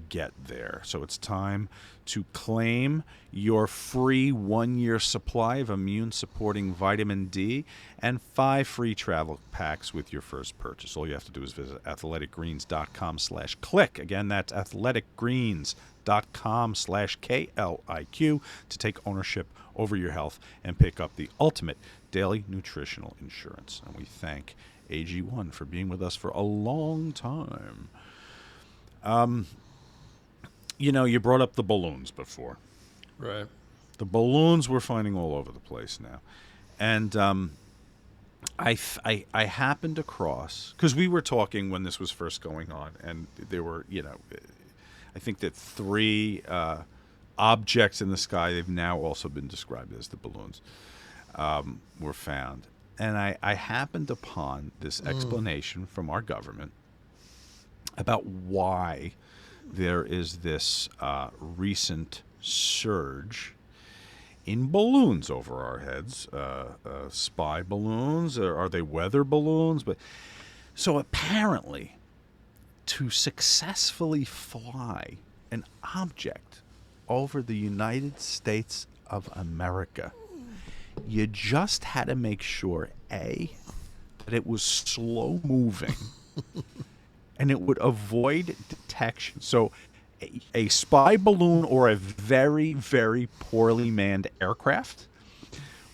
get there. So it's time to claim your free 1-year supply of immune-supporting vitamin D and 5 free travel packs with your first purchase. All you have to do is visit athleticgreens.com/kliq. Again, that's athleticgreens.com/KLIQ to take ownership over your health and pick up the ultimate daily nutritional insurance. And we thank AG1 for being with us for a long time. You brought up the balloons before. Right. The balloons we're finding all over the place now. And I happened across, because we were talking when this was first going on, and there were, I think that 3 objects in the sky, they've now also been described as the balloons, were found. And I happened upon this explanation from our government about why there is this recent surge in balloons over our heads, spy balloons, or are they weather balloons? But so apparently, to successfully fly an object over the United States of America, you just had to make sure, A, that it was slow moving and it would avoid detection. So a spy balloon or a very, very poorly manned aircraft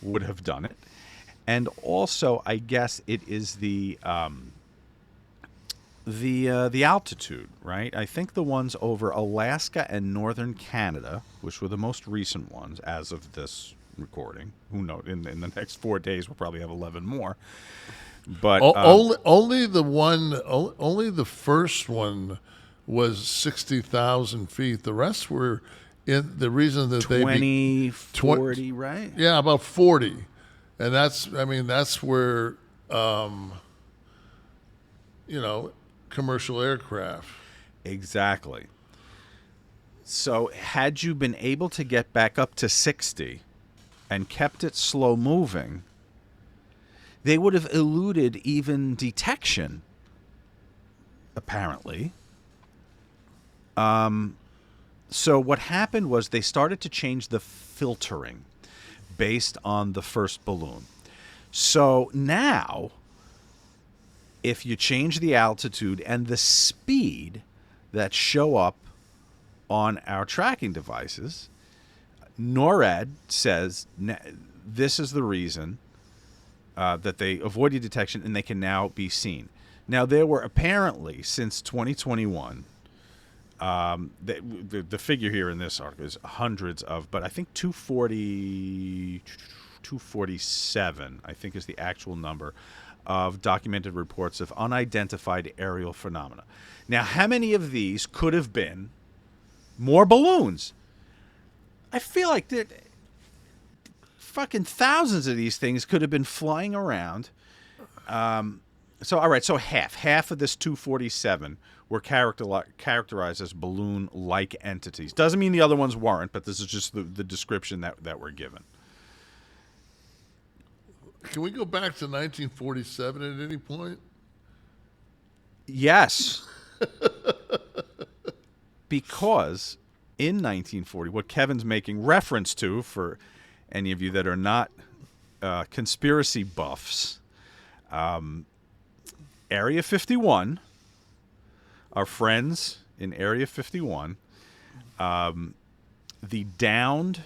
would have done it. And also, I guess it is the altitude, right? I think the ones over Alaska and northern Canada, which were the most recent ones as of this recording. Who knows? In the next 4 days, we'll probably have 11 more. But only the first one was 60,000 feet. The rest were in the reason that 40, right? Yeah, about 40, and that's where commercial aircraft. Exactly. So had you been able to get back up to 60 and kept it slow moving, they would have eluded even detection, apparently. So what happened was they started to change the filtering based on the first balloon. So now, if you change the altitude and the speed that show up on our tracking devices, NORAD says this is the reason that they avoided detection and they can now be seen. Now, there were apparently, since 2021, the figure here in this article is hundreds of, but I think 247, I think, is the actual number of documented reports of unidentified aerial phenomena. Now, how many of these could have been more balloons? I feel like fucking thousands of these things could have been flying around. So half of this 247 were characterized as balloon-like entities. Doesn't mean the other ones weren't, but this is just the description that we're given. Can we go back to 1947 at any point? Yes. Because in 1940, what Kevin's making reference to, for any of you that are not conspiracy buffs, Area 51, our friends in Area 51, the downed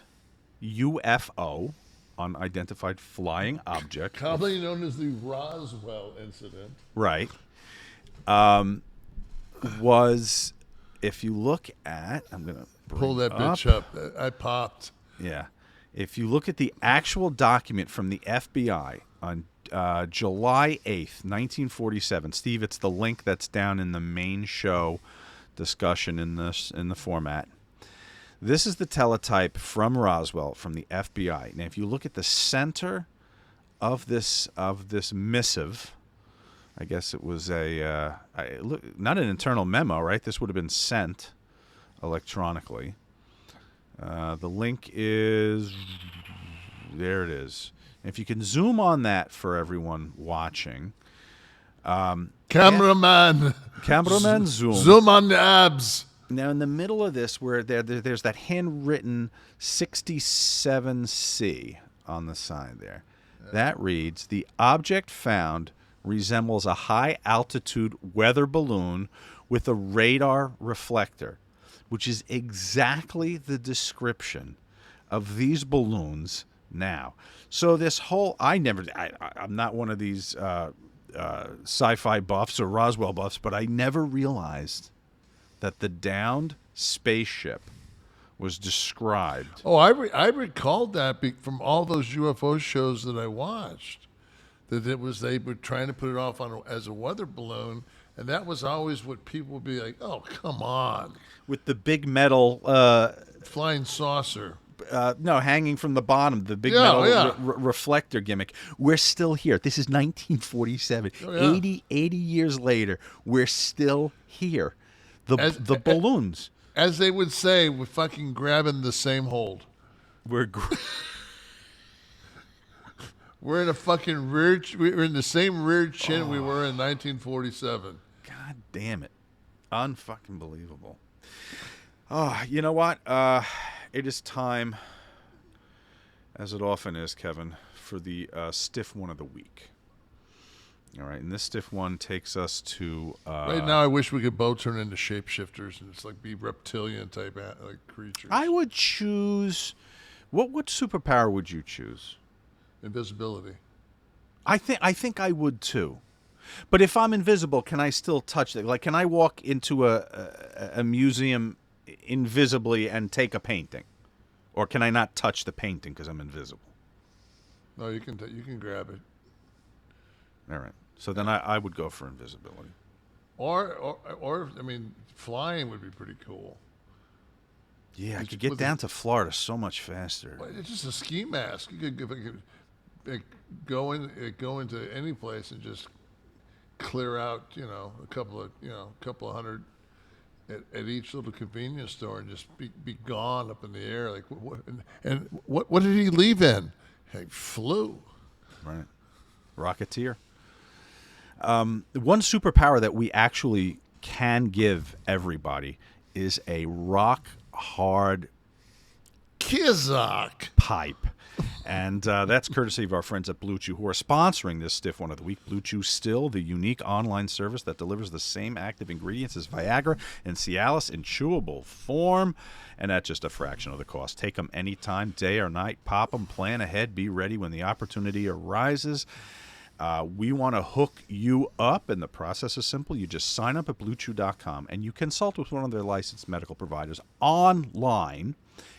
UFO, unidentified flying object, commonly known as the Roswell incident, right, was, if you look at, I'm going to pull that bitch up. I popped. Yeah. If you look at the actual document from the FBI on July 8th, 1947, Steve, it's the link that's down in the main show discussion in the format. This is the teletype from Roswell from the FBI. Now, if you look at the center of this missive, I guess it was not an internal memo, right? This would have been sent electronically. The link is, there it is. If you can zoom on that for everyone watching. Cameraman, zoom. Zoom on the abs. Now, in the middle of this, where there's that handwritten 67C on the side there. That reads, the object found resembles a high-altitude weather balloon with a radar reflector, which is exactly the description of these balloons now. So this whole, I'm not one of these sci-fi buffs or Roswell buffs, but I never realized that the downed spaceship was described. Oh, I recalled that from all those UFO shows that I watched. That they were trying to put it off as a weather balloon, and that was always what people would be like, "Oh, come on!" With the big metal flying saucer. No, hanging from the bottom, the big metal reflector gimmick. We're still here. This is 1947. Oh, yeah. 80 years later, we're still here. The balloons. As they would say, we're fucking grabbing the same hold. We're in a fucking we're in the same rear chin we were in 1947. God damn it. Unfucking believable. Oh, you know what? It is time, as it often is, Kevin, for the stiff one of the week. All right, and this stiff one takes us to... right now, I wish we could both turn into shapeshifters and just like be reptilian type creatures. I would choose... What superpower would you choose? Invisibility. I think I would too. But if I'm invisible, can I still touch it? Like, can I walk into a museum invisibly and take a painting? Or can I not touch the painting because I'm invisible? No, you can grab it. All right. So then I would go for invisibility. Or I mean, flying would be pretty cool. Yeah, I could get down to Florida so much faster. Well, it's just a ski mask. You could go into any place and just clear out, a couple of hundred at each little convenience store and just be gone up in the air. Like, what did he leave in? He flew. Right. Rocketeer. One superpower that we actually can give everybody is a rock hard Kizak pipe. And that's courtesy of our friends at Bluechew, who are sponsoring this stiff one of the week. Bluechew, still the unique online service that delivers the same active ingredients as Viagra and Cialis in chewable form, and at just a fraction of the cost. Take them anytime, day or night. Pop them, plan ahead, be ready when the opportunity arises. We want to hook you up, and the process is simple. You just sign up at Bluechew.com, and you consult with one of their licensed medical providers online,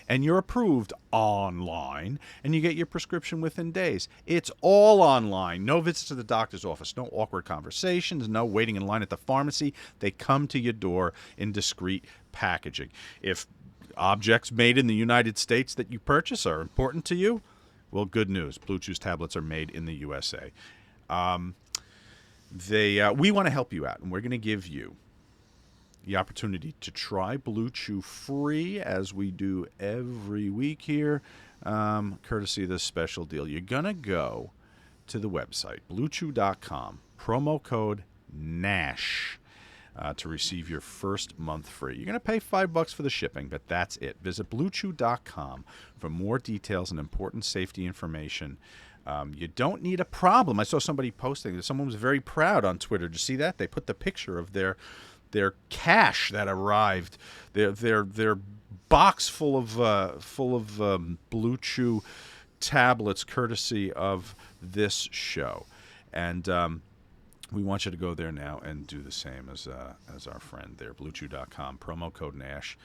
and you're approved online, and you get your prescription within days. It's all online. No visits to the doctor's office, no awkward conversations, no waiting in line at the pharmacy. They come to your door in discreet packaging. If objects made in the United States that you purchase are important to you, well, good news. Bluechew's tablets are made in the USA. We want to help you out, and we're going to give you the opportunity to try Bluechew free, as we do every week here, courtesy of this special deal. You're going to go to the website, Bluechew.com, promo code NASH, to receive your first month free. You're going to pay $5 for the shipping, but that's it. Visit Bluechew.com for more details and important safety information. You don't need a problem. I saw somebody posting that someone was very proud on Twitter. Did you see that? They put the picture of their cash that arrived, their box full of Bluechew tablets, courtesy of this show, and we want you to go there now and do the same as our friend there. Bluechew.com, promo code NASH.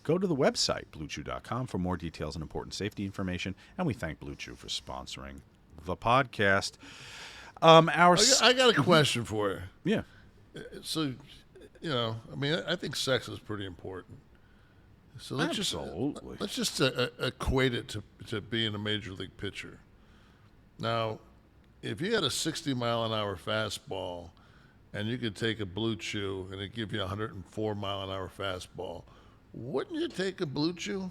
Go to the website, Bluechew.com, for more details and important safety information. And we thank Bluechew for sponsoring the podcast. I got a question for you. Yeah. So, I mean, I think sex is pretty important. So let's just equate it to being a major league pitcher. Now, if you had a 60-mile-an-hour fastball and you could take a Bluechew and it'd give you a 104-mile-an-hour fastball, wouldn't you take a Bluechew?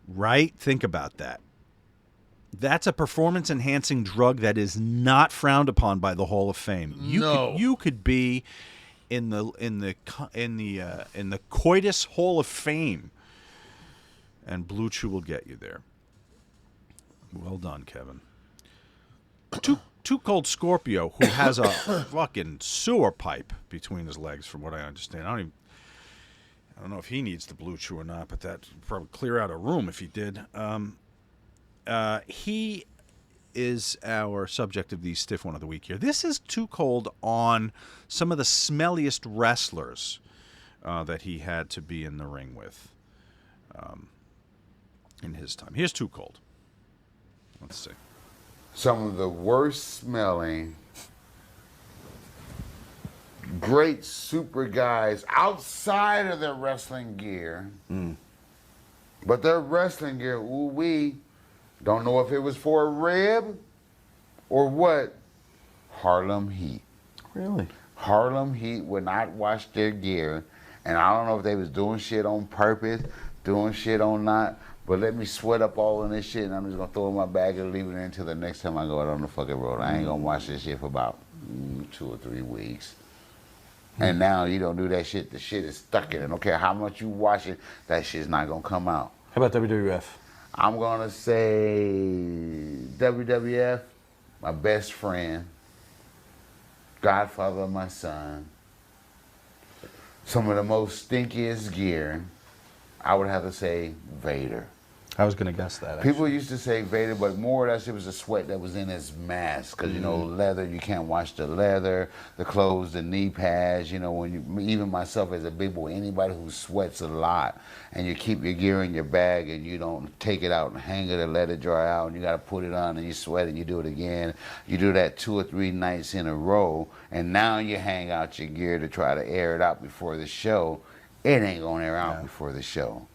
Right? Think about that. That's a performance-enhancing drug that is not frowned upon by the Hall of Fame. You could be in the Coitus Hall of Fame, and Bluechew will get you there. Well done, Kevin. Too Cold Scorpio, who has a fucking sewer pipe between his legs, from what I understand. I don't know if he needs the Bluechew or not, but that would probably clear out a room if he did. He is our subject of the Stiff One of the Week here. This is Too Cold on some of the smelliest wrestlers that he had to be in the ring with in his time. Here's Too Cold. Let's see. Some of the worst smelling, great super guys outside of their wrestling gear. But their wrestling gear, ooh-wee, don't know if it was for a rib or what. Harlem Heat. Really? Harlem Heat would not wash their gear, and I don't know if they was doing shit on purpose, doing shit on not, but let me sweat up all in this shit, and I'm just gonna throw it in my bag and leave it in until the next time I go out on the fucking road. I ain't gonna wash this shit for about 2 or 3 weeks. And now you don't do that shit, the shit is stuck in it. I don't care how much you wash it, that shit's not gonna come out. How about WWF? I'm gonna say WWF, my best friend, godfather of my son, some of the most stinkiest gear, I would have to say Vader. I was going to guess that, actually. People used to say Vader, but more or less it was the sweat that was in his mask. Because, you know, leather, you can't wash the leather, the clothes, the knee pads. You know, when you, even myself as a big boy, anybody who sweats a lot, and you keep your gear in your bag and you don't take it out and hang it and let it dry out, and you got to put it on and you sweat and you do it again. You do that 2 or 3 nights in a row, and now you hang out your gear to try to air it out before the show. It ain't going to air out before the show,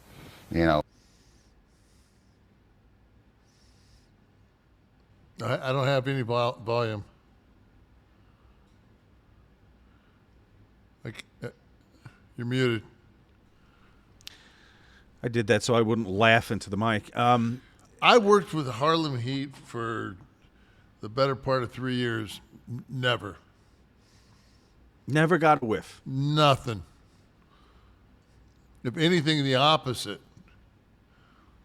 you know. I don't have any volume. Like, you're muted. I did that so I wouldn't laugh into the mic. I worked with Harlem Heat for the better part of 3 years. Never. Never got a whiff. Nothing. If anything, the opposite.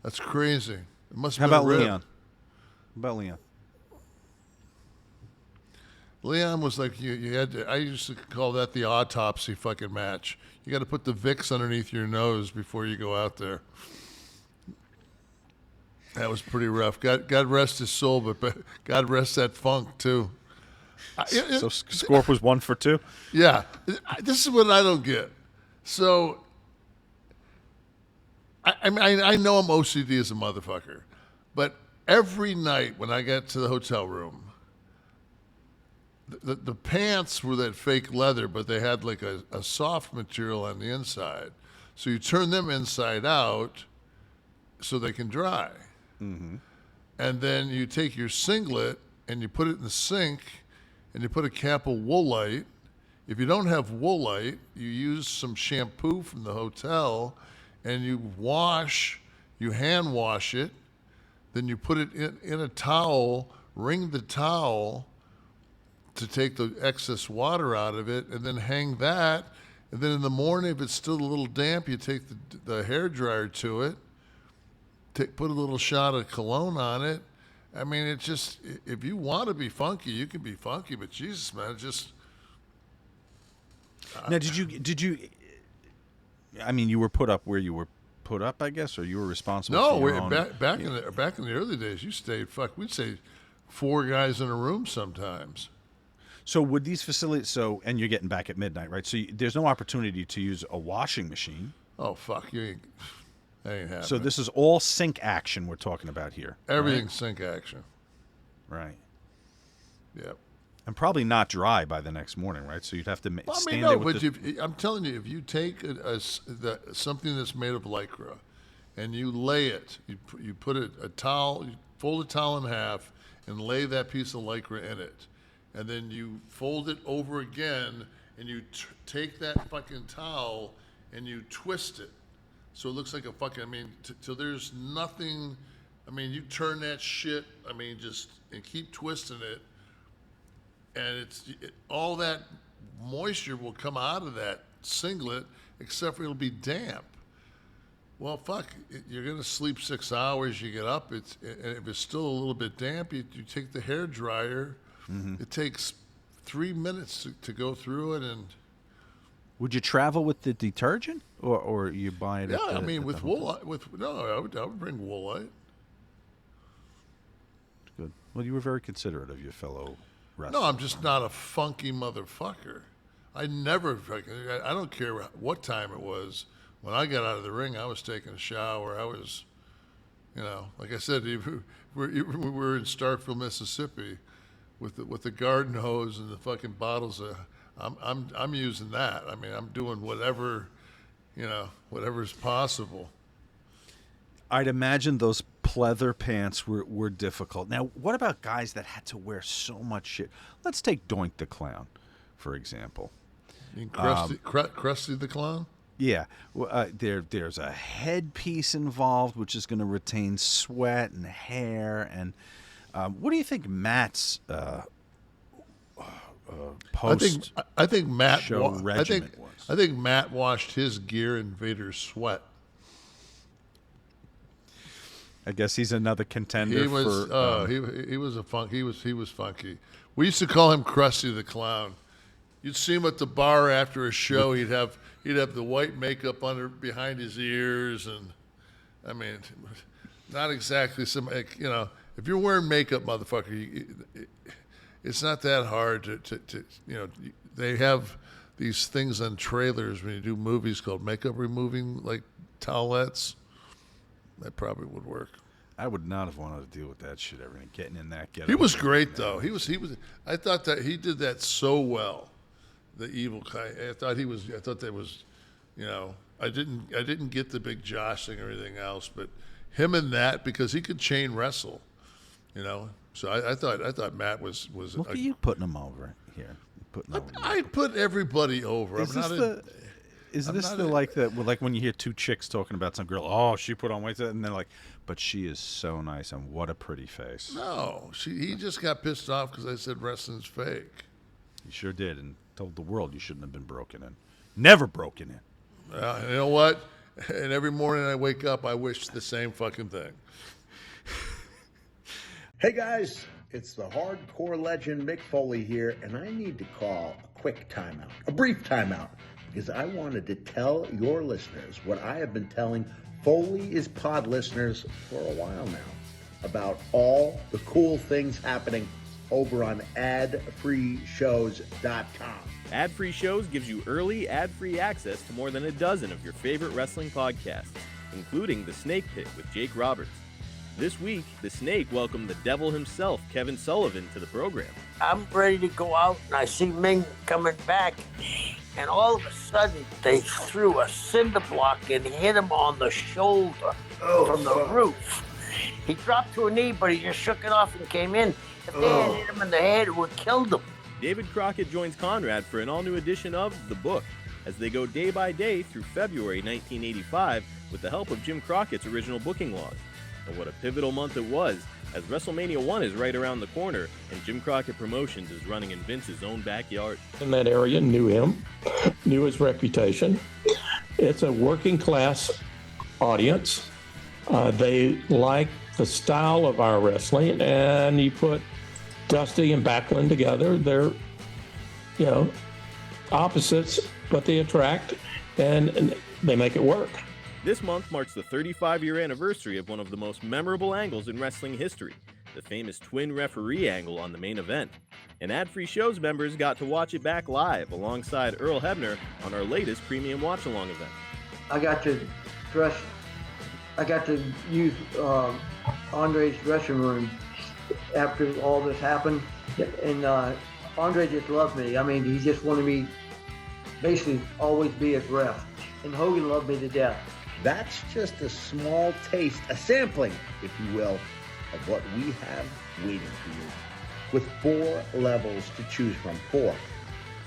That's crazy. It must How have been about a rib. Leon? How about Leon? Leon was like, you had to, I used to call that the autopsy fucking match. You got to put the Vicks underneath your nose before you go out there. That was pretty rough. God rest his soul, but God rest that funk too. So Scorp was 1 for 2? Yeah. This is what I don't get. So, I mean, I know I'm OCD as a motherfucker, but every night when I get to the hotel room, the pants were that fake leather, but they had like a soft material on the inside. So you turn them inside out so they can dry. Mm-hmm. And then you take your singlet and you put it in the sink and you put a cap of Woolite. If you don't have Woolite, you use some shampoo from the hotel and you hand wash it. Then you put it in a towel, wring the towel to take the excess water out of it, and then hang that. And then in the morning, if it's still a little damp, you take the hair dryer to it, put a little shot of cologne on it. I mean, it's just, if you want to be funky, you can be funky, but Jesus, man, it's just... Now, did you, I mean, you were put up where you were put up, I guess, or you were responsible for your own... back in the early days, you stayed, we'd say 4 guys in a room sometimes. So would these facilities, and you're getting back at midnight, right? So there's no opportunity to use a washing machine. Oh, fuck, that ain't happening. So this is all sink action we're talking about here. Everything's sink action. Right. Yep. And probably not dry by the next morning, right? So you'd have to stand no, there with but I'm telling you, if you take something that's made of Lycra and you lay it, you put a towel, you fold a towel in half and lay that piece of Lycra in it. And then you fold it over again, and you take that fucking towel and you twist it, so it looks like a fucking. I mean, till there's nothing. I mean, you turn that shit. I mean, and keep twisting it, and all that moisture will come out of that singlet, except for it'll be damp. Well, fuck, you're going to sleep 6 hours, you get up, and if it's still a little bit damp, you take the hair dryer. It takes 3 minutes to go through it. And would you travel with the detergent, or you buy it? Yeah, I mean, with Woolite. I would bring Woolite. Good. Well, you were very considerate of your fellow wrestlers. No, I'm just not a funky motherfucker. I don't care what time it was. When I got out of the ring, I was taking a shower. I was, like I said, we were in Starkville, Mississippi, with the garden hose and the fucking bottles. I'm using that. I mean, I'm doing whatever's possible. I'd imagine those pleather pants were difficult. Now, what about guys that had to wear so much shit? Let's take Doink the Clown, for example. You mean Krusty the Clown? Yeah. There's a headpiece involved, which is going to retain sweat and hair. And what do you think Matt's post I think Matt show regiment was? I think Matt washed his gear in Vader's sweat. I guess he's another contender. He was funky. We used to call him Krusty the Clown. You'd see him at the bar after a show. He'd have the white makeup behind his ears, and I mean, not exactly if you're wearing makeup, motherfucker, it's not that hard to they have these things on trailers when you do movies called makeup removing, like towelettes. That probably would work. I would not have wanted to deal with that shit ever getting in that. He was great though. He was. I thought that he did that so well. The evil guy. I thought that was, I didn't get the big jostling or anything else, but him and that, because he could chain wrestle, So I thought Matt was. Look at you putting him over here. I put everybody over. Is this like when you hear two chicks talking about some girl? Oh, she put on weight, and they're like, but she is so nice, and what a pretty face. No, he just got pissed off because I said wrestling's fake. He sure did, and told the world you shouldn't have been broken in. Never broken in. You know what? And every morning I wake up, I wish the same fucking thing. Hey guys, it's the hardcore legend Mick Foley here, and I need to call a quick timeout, a brief timeout, because I wanted to tell your listeners what I have been telling Foley is Pod listeners for a while now about all the cool things happening over on adfreeshows.com. Ad-Free Shows gives you early, ad-free access to more than a dozen of your favorite wrestling podcasts, including The Snake Pit with Jake Roberts. This week, The Snake welcomed the devil himself, Kevin Sullivan, to the program. I'm ready to go out, and I see Ming coming back, and all of a sudden, they threw a cinder block and hit him on the shoulder from the roof. He dropped to a knee, but he just shook it off and came in. If they had hit him in the head, it would have killed him. David Crockett joins Conrad for an all-new edition of The Book, as they go day by day through February 1985 with the help of Jim Crockett's original booking log. And what a pivotal month it was, as WrestleMania 1 is right around the corner, and Jim Crockett Promotions is running in Vince's own backyard. In that area, knew him, knew his reputation. It's a working class audience. They like the style of our wrestling, and you put Dusty and Backlund together. They're, opposites, but they attract, and they make it work. This month marks the 35-year anniversary of one of the most memorable angles in wrestling history, the famous twin referee angle on the main event. And Ad-Free Shows members got to watch it back live alongside Earl Hebner on our latest premium watch-along event. I got to use Andre's dressing room after all this happened, and Andre just loved me. I mean, he just wanted me basically always be his ref, and Hogan loved me to death. That's just a small taste, a sampling, if you will, of what we have waiting for you. With 4 levels to choose from. 4.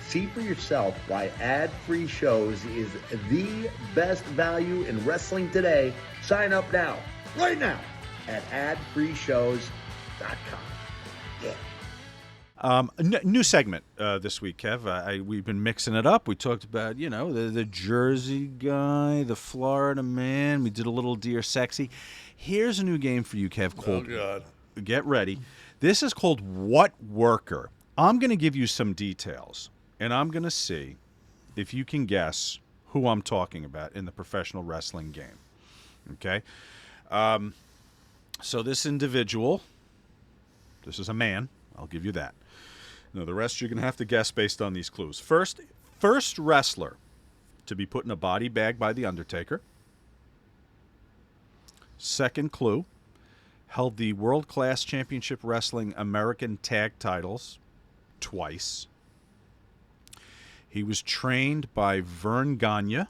See for yourself why Ad-Free Shows is the best value in wrestling today. Sign up now, right now, at adfreeshows.com. Yeah. New segment this week, Kev. We've been mixing it up. We talked about, the Jersey guy, the Florida man. We did a little Dear Sexy. Here's a new game for you, Kev, called... Oh, God. Get ready. This is called What Worker. I'm going to give you some details, and I'm going to see if you can guess who I'm talking about in the professional wrestling game. Okay? So this individual, this is a man. I'll give you that. Now, the rest you're going to have to guess based on these clues. First wrestler to be put in a body bag by The Undertaker. Second clue, held the World Class Championship Wrestling American Tag Titles twice. He was trained by Vern Gagne.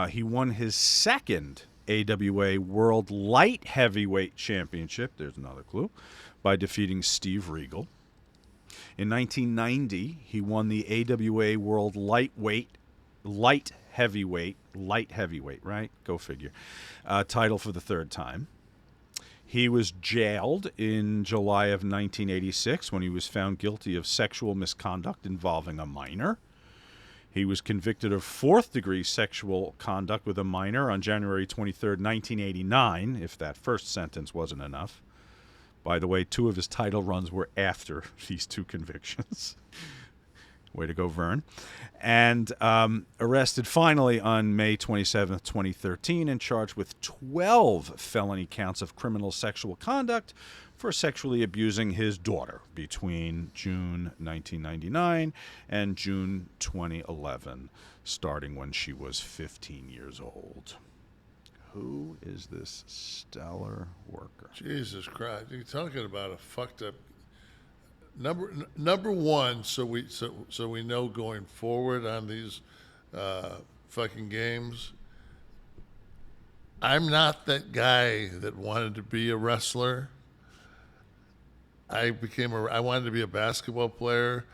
He won his second AWA World Light Heavyweight Championship, there's another clue, by defeating Steve Regal. In 1990, he won the AWA World Light Heavyweight, right? Go figure. Title for the third time. He was jailed in July of 1986 when he was found guilty of sexual misconduct involving a minor. He was convicted of fourth-degree sexual conduct with a minor on January 23rd, 1989, if that first sentence wasn't enough. By the way, 2 of his title runs were after these 2 convictions. Way to go, Vern. And arrested finally on May 27th, 2013, and charged with 12 felony counts of criminal sexual conduct for sexually abusing his daughter between June 1999 and June 2011, starting when she was 15 years old. Who is this stellar worker? Jesus Christ. You're talking about a fucked up... Number one, so we know going forward on these fucking games, I'm not that guy that wanted to be a wrestler. I wanted to be a basketball player.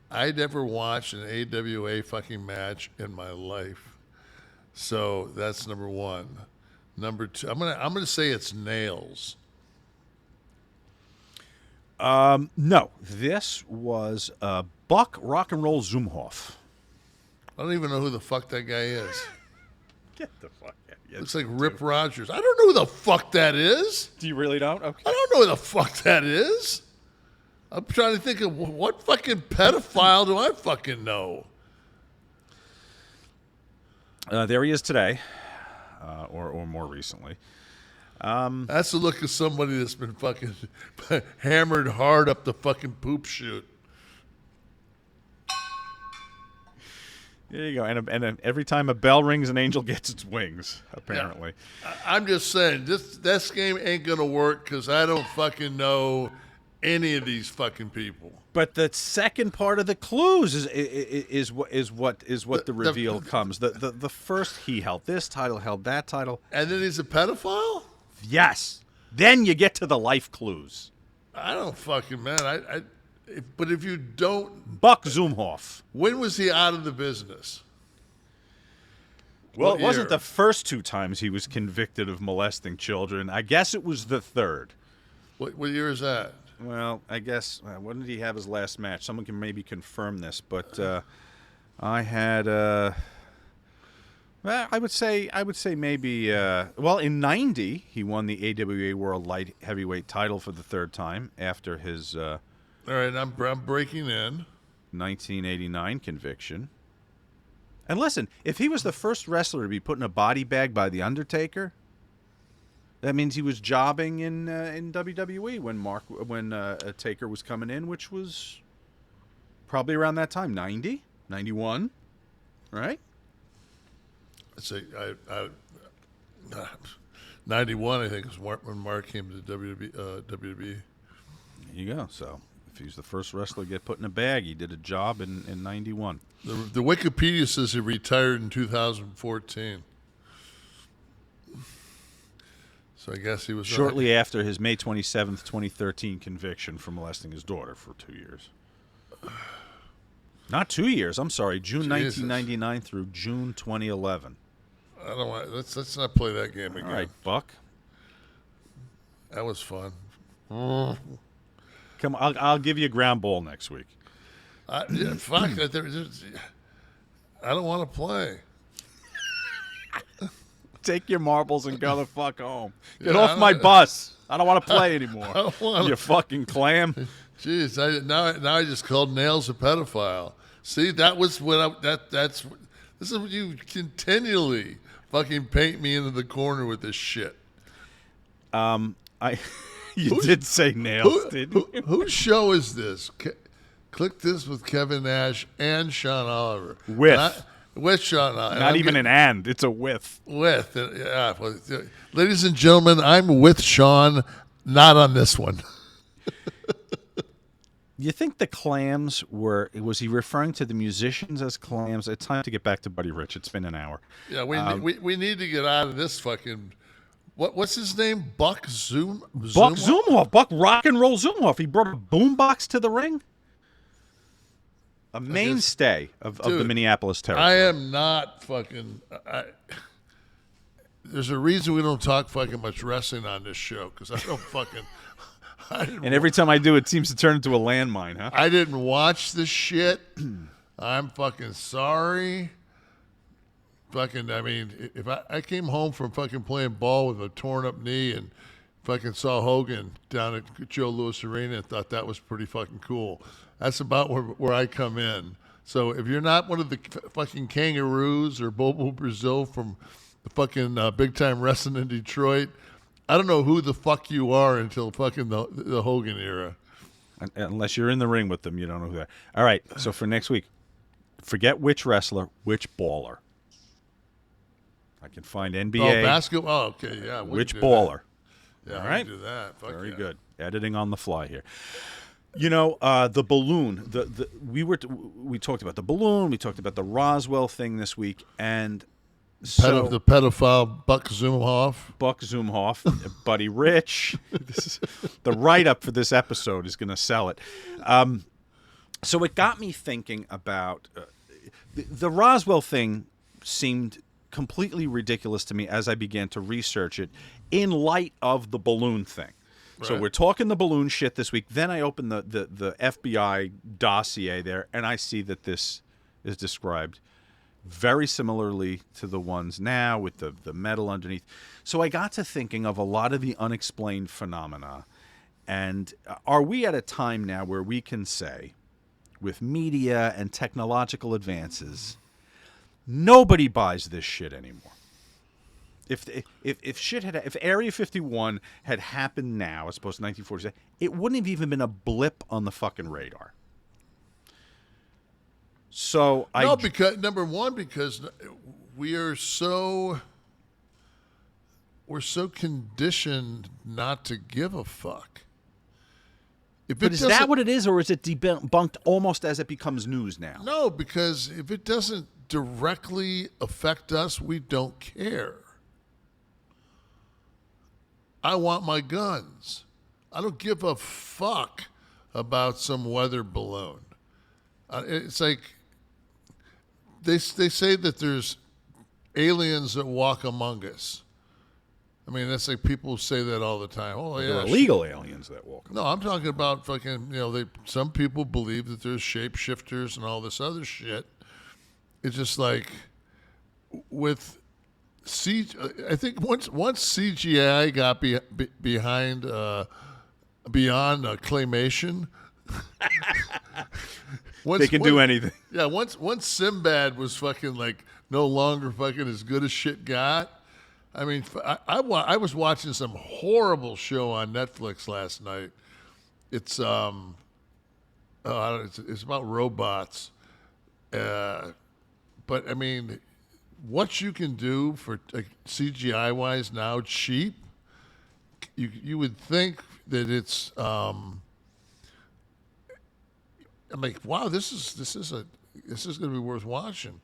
I never watched an AWA fucking match in my life. So that's number one. Number two, I'm gonna say it's Nails. No, this was Buck Rock and Roll Zumhoff. I don't even know who the fuck that guy is. Get the fuck out. Yeah, looks like Rip Rogers. I don't know who the fuck that is. Do you really don't? Okay. I don't know who the fuck that is. I'm trying to think of what fucking pedophile do I fucking know? There he is today, or more recently. That's the look of somebody that's been fucking hammered hard up the fucking poop chute. There you go. And every time a bell rings, an angel gets its wings, apparently. Yeah. I'm just saying, this game ain't going to work because I don't fucking know any of these fucking people. But the second part of the clues is what the reveal comes. The first, he held this title, held that title. And then he's a pedophile? Yes. Then you get to the life clues. I don't fucking, man. But if you don't... Buck Zumhoff. When was he out of the business? Well, it wasn't the first 2 times he was convicted of molesting children. I guess it was the third. What year is that? Well, I guess, when did he have his last match? Someone can maybe confirm this, but I had... Well, I would say maybe, in 90, he won the AWA World Light Heavyweight title for the third time after his... All right, I'm breaking in. 1989 conviction. And listen, if he was the first wrestler to be put in a body bag by The Undertaker, that means he was jobbing in WWE when Taker was coming in, which was probably around that time, 90, 91, right? I'd say 91, I think, is when Mark came to WWE. There you go. So if he's the first wrestler to get put in a bag, he did a job in 91. The Wikipedia says he retired in 2014. So I guess he was... Shortly after his May 27th, 2013 conviction for molesting his daughter for 2 years. Not 2 years, I'm sorry. June 1999 through June 2011. I don't want... Let's not play that game again. All right, Buck. That was fun. Come on, I'll give you a ground ball next week. Fuck it. I don't want to play. Take your marbles and go the fuck home. Get off my bus. I don't want to play anymore. You fucking clam. Jeez, now I just called Nails a pedophile. See, that was what this is what you continually fucking paint me into the corner with this shit. You did say Nails, didn't you? Whose show is this? Kliq This with Kevin Nash and Sean Oliver. With Sean Oliver. Not even an and. It's a with. With. Yeah. Ladies and gentlemen, I'm with Sean, not on this one. You think the clams was he referring to the musicians as clams? It's time to get back to Buddy Rich. It's been an hour. Yeah, we need to get out of this fucking... What's his name? Buck Zumhoff. Buck Rock and Roll Zumhoff. He brought a boombox to the ring. A mainstay of the Minneapolis territory. I am not fucking... there's a reason we don't talk fucking much wrestling on this show, because I don't fucking... And every time I do, it seems to turn into a landmine, huh? I didn't watch this shit. I'm fucking sorry. Fucking, I mean, if I came home from fucking playing ball with a torn up knee and fucking saw Hogan down at Joe Louis Arena and thought that was pretty fucking cool. That's about where I come in. So if you're not one of the fucking Kangaroos or Bobo Brazil from the fucking Big Time Wrestling in Detroit, I don't know who the fuck you are until fucking the Hogan era. Unless you're in the ring with them, you don't know who they are. All right, so for next week, forget which wrestler, which baller. I can find NBA. Oh, basketball? Oh, okay, yeah. Which baller. Yeah, all right. Do that. Fuck Very yeah. good. Editing on the fly here. You know, the balloon. We talked about the balloon. We talked about the Roswell thing this week, and the pedophile Buck Zumhoff, Buddy Rich. The write-up for this episode is going to sell it. So it got me thinking about the Roswell thing. Seemed completely ridiculous to me as I began to research it in light of the balloon thing. Right. So we're talking the balloon shit this week. Then I open the FBI dossier there, and I see that this is described very similarly to the ones now with the metal underneath. So I got to thinking of a lot of the unexplained phenomena. And are we at a time now where we can say, with media and technological advances, nobody buys this shit anymore? If Area 51 had happened now as opposed to 1947, it wouldn't have even been a blip on the fucking radar. So because number one, because we're so conditioned not to give a fuck. But is that what it is, or is it debunked almost as it becomes news now? No, because if it doesn't directly affect us, we don't care. I want my guns. I don't give a fuck about some weather balloon. It's like they say that there's aliens that walk among us. I mean, that's like people say that all the time. Oh, yeah, there are illegal aliens that walk. No, I'm talking about fucking. Some people believe that there's shapeshifters and all this other shit. It's just like with I think once CGI got beyond claymation. They can do anything. Yeah, once Sinbad was fucking like no longer fucking as good as shit got. I mean, I was watching some horrible show on Netflix last night. It's it's about robots, but I mean, what you can do for CGI wise now, cheap. You would think that it's. I'm like, wow, this is going to be worth watching.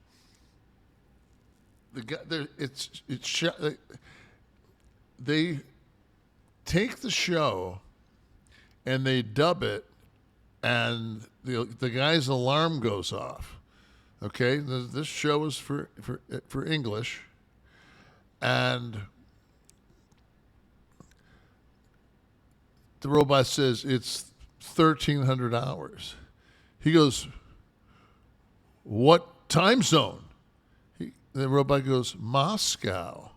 They take the show and they dub it, and the guy's alarm goes off. Okay, this show is for English, and the robot says it's 1,300 hours. He goes, what time zone? The robot goes, Moscow.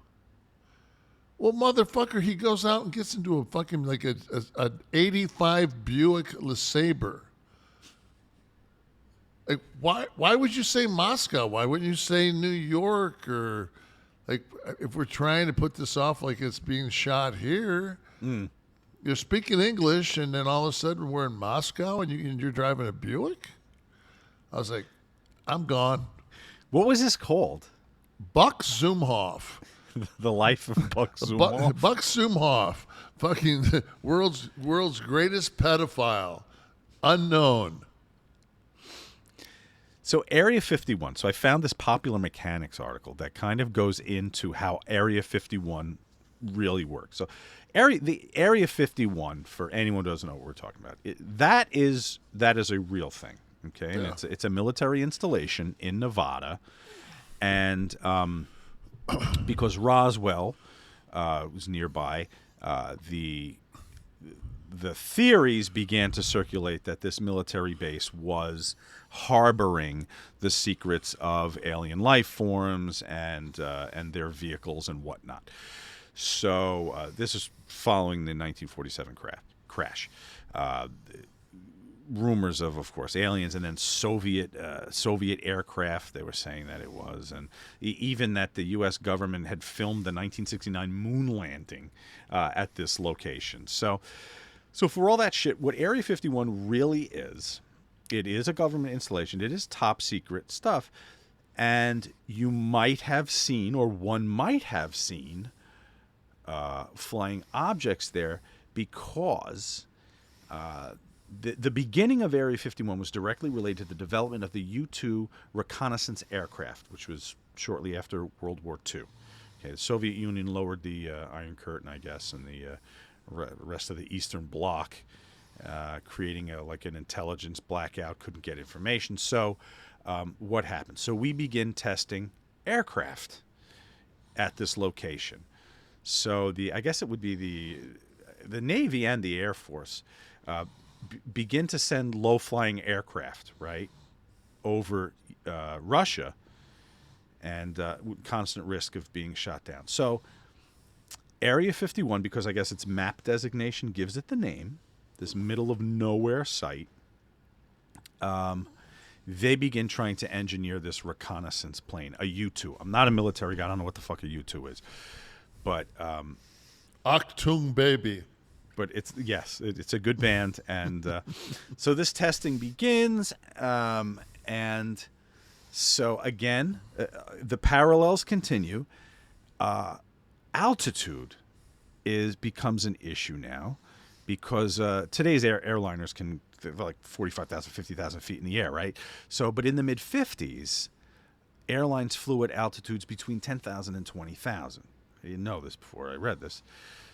Well, motherfucker, he goes out and gets into a fucking, like an 85 Buick LeSabre. Like, why would you say Moscow? Why wouldn't you say New York? Or, like, if we're trying to put this off like it's being shot here, you're speaking English, and then all of a sudden we're in Moscow, and you're driving a Buick? I was like, I'm gone. What was this called? Buck Zumhoff. The life of Buck Zumhoff. Buck Zumhoff, fucking the world's greatest pedophile, unknown. So Area 51. So I found this Popular Mechanics article that kind of goes into how Area 51 really works. So the Area 51, for anyone who doesn't know what we're talking about, that is a real thing. Okay, and it's a military installation in Nevada, and because Roswell was nearby, the theories began to circulate that this military base was harboring the secrets of alien life forms and their vehicles and whatnot. So this is following the 1947 crash. Rumors of course, aliens, and then Soviet aircraft. They were saying that it was, and even that the U.S. government had filmed the 1969 moon landing at this location. So for all that shit, what Area 51 really is, it is a government installation. It is top secret stuff, and you might have seen, or one might have seen, flying objects there because. The beginning of Area 51 was directly related to the development of the U-2 reconnaissance aircraft, which was shortly after World War II. Okay, the Soviet Union lowered the Iron Curtain, I guess, and the rest of the Eastern Bloc, creating an intelligence blackout, couldn't get information. So what happened? So we begin testing aircraft at this location. So I guess it would be the Navy and the Air Force begin to send low-flying aircraft, right, over Russia, and with constant risk of being shot down. So Area 51, because I guess its map designation gives it the name, this middle-of-nowhere site, they begin trying to engineer this reconnaissance plane, a U-2. I'm not a military guy. I don't know what the fuck a U-2 is. But Achtung Baby. But it's a good band, and so this testing begins, and so again, the parallels continue. Altitude becomes an issue now, because today's airliners can like 45,000, 50,000 feet in the air, right? So, but in the mid 50s, airlines flew at altitudes between 10,000 and 20,000. I didn't know this before I read this,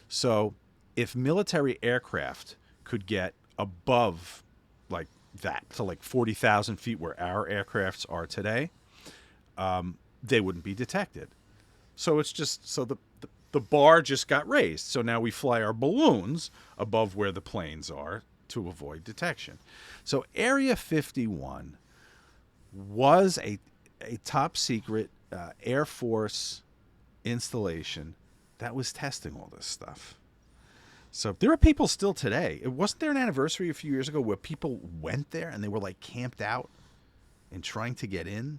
so. If military aircraft could get above like that to like 40,000 feet where our aircrafts are today, they wouldn't be detected. So it's just the bar just got raised. So now we fly our balloons above where the planes are to avoid detection. So Area 51 was a top secret Air Force installation that was testing all this stuff. So there are people still today. Wasn't there an anniversary a few years ago where people went there and they were like camped out and trying to get in?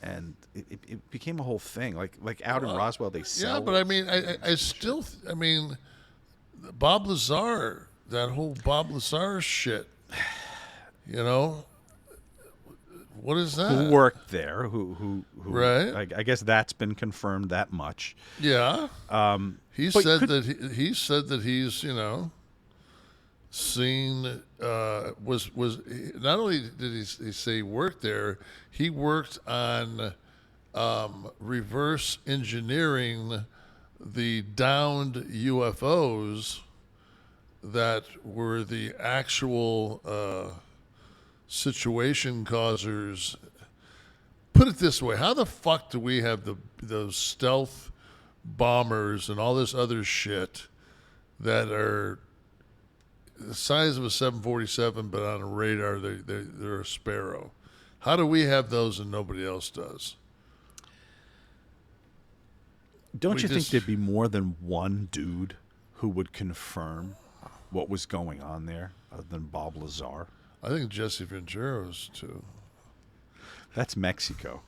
And it became a whole thing. Like out in Roswell, they sell. Yeah, but I mean, I mean, Bob Lazar, that whole Bob Lazar shit, you know? What is that? Who worked there? Who right? I guess that's been confirmed that much. Yeah. He said that he's seen was not only did he say he worked there, he worked on reverse engineering the downed UFOs that were the actual situation causers. Put it this way, how the fuck do we have those stealth bombers and all this other shit that are the size of a 747, but on a radar they're a sparrow. How do we have those and nobody else does? Don't you think there'd be more than one dude who would confirm what was going on there other than Bob Lazar? I think Jesse Ventura was too. That's Mexico.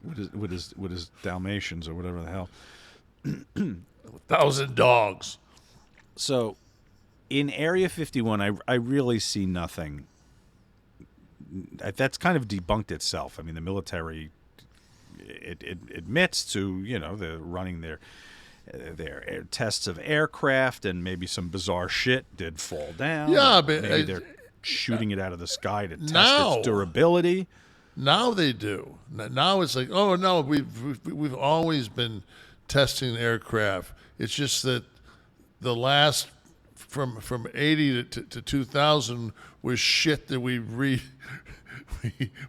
with his Dalmatians or whatever the hell. 1,000 dogs. So, in Area 51, I really see nothing. That's kind of debunked itself. I mean, the military it admits to they're running their tests of aircraft, and maybe some bizarre shit did fall down. Yeah, but maybe they're shooting it out of the sky to test its durability. Now they do. Now it's like, oh no, we've always been testing aircraft. It's just that the last from 80 to 2000 was shit that we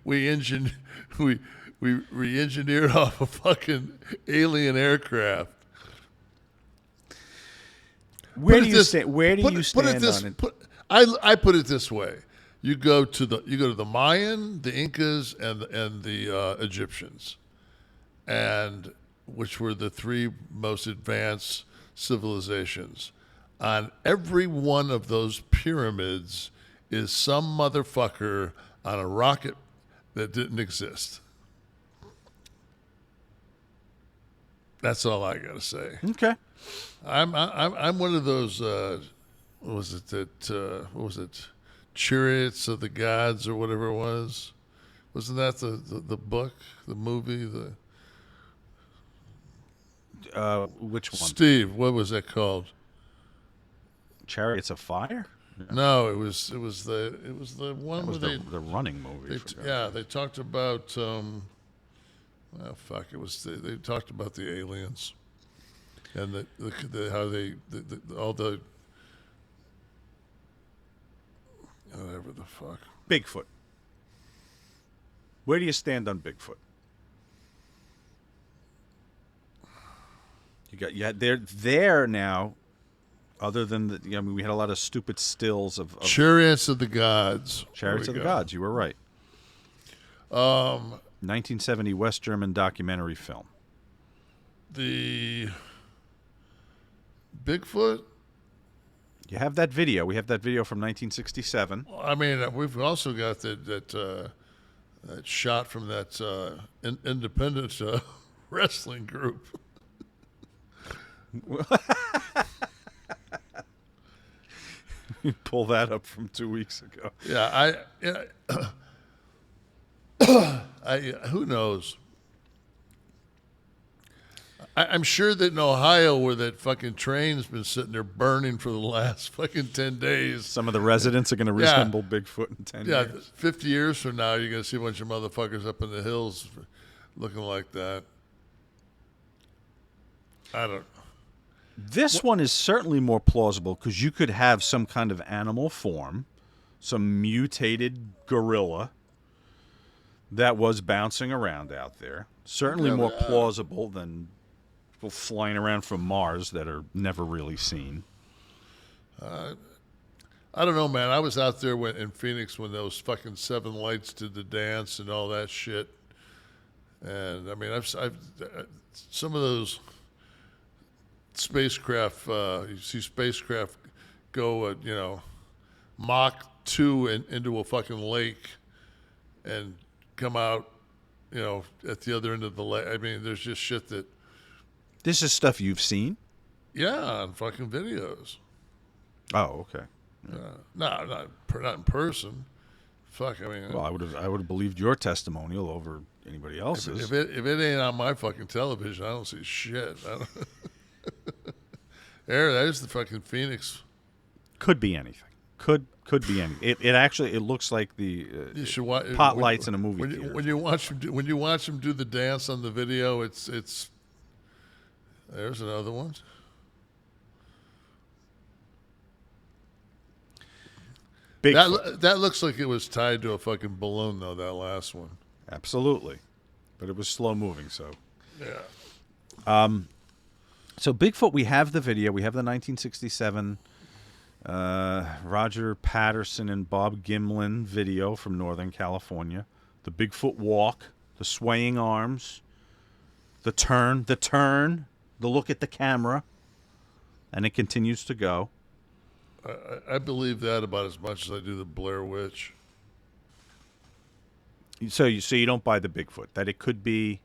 re-engineered off a fucking alien aircraft. Where do you stand on it? I put it this way: you go to the Mayan, the Incas, and the Egyptians, and which were the three most advanced civilizations. On every one of those pyramids is some motherfucker on a rocket that didn't exist. That's all I gotta say. Okay. I'm one of those. What was it? Chariots of the Gods or whatever it was. Wasn't that the book, the movie, which one? Steve, what was that called? Chariots of Fire? No, it was the one that was where the running movie. They talked about. They talked about the aliens, and how all the whatever the fuck. Bigfoot. Where do you stand on Bigfoot? They're there now. Other than we had a lot of stupid stills of Chariots of the Gods. Chariots of the Gods. You were right. 1970 West German documentary film. The Bigfoot. You have that video. We have that video from 1967. I mean, we've also got that shot from that independent wrestling group. You pull that up from 2 weeks ago. Yeah, who knows? I'm sure that in Ohio, where that fucking train's been sitting there burning for the last fucking 10 days. Some of the residents are going to resemble Bigfoot in 10 years. Yeah, 50 years from now, you're going to see a bunch of motherfuckers up in the hills looking like that. I don't. This one is certainly more plausible because you could have some kind of animal form, some mutated gorilla that was bouncing around out there. Certainly more plausible than people flying around from Mars that are never really seen. I don't know, man. I was out there in Phoenix when those fucking Seven Lights did the dance and all that shit. And I mean, I've some of those spacecraft. You see spacecraft go, Mach 2 into a fucking lake and come out, at the other end of the lake. I mean, there's just shit that. This is stuff you've seen? Yeah, on fucking videos. Oh, okay. No, not in person. Fuck, I mean. Well, I would have believed your testimonial over anybody else's. If it ain't on my fucking television, I don't see shit. There's the fucking Phoenix. Could be anything. Could be anything. It actually looks like the you should watch, pot lights in a movie theater. When you watch them do the dance on the video, it's. There's another one. That looks like it was tied to a fucking balloon, though, that last one. Absolutely. But it was slow moving, so. Yeah. So Bigfoot, we have the video. We have the 1967 Roger Patterson and Bob Gimlin video from Northern California. The Bigfoot walk, the swaying arms, the turn, the look at the camera, and it continues to go. I believe that about as much as I do the Blair Witch. So you don't buy the Bigfoot, that it could be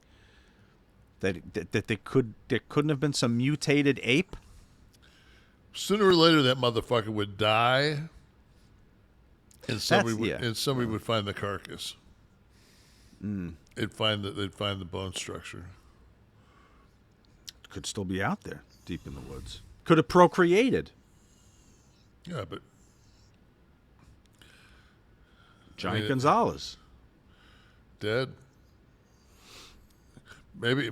that there couldn't have been some mutated ape? Sooner or later, that motherfucker would die, and somebody would find the carcass. They'd find the bone structure. Could still be out there, deep in the woods. Could have procreated. Yeah, but Giant Gonzalez dead. Maybe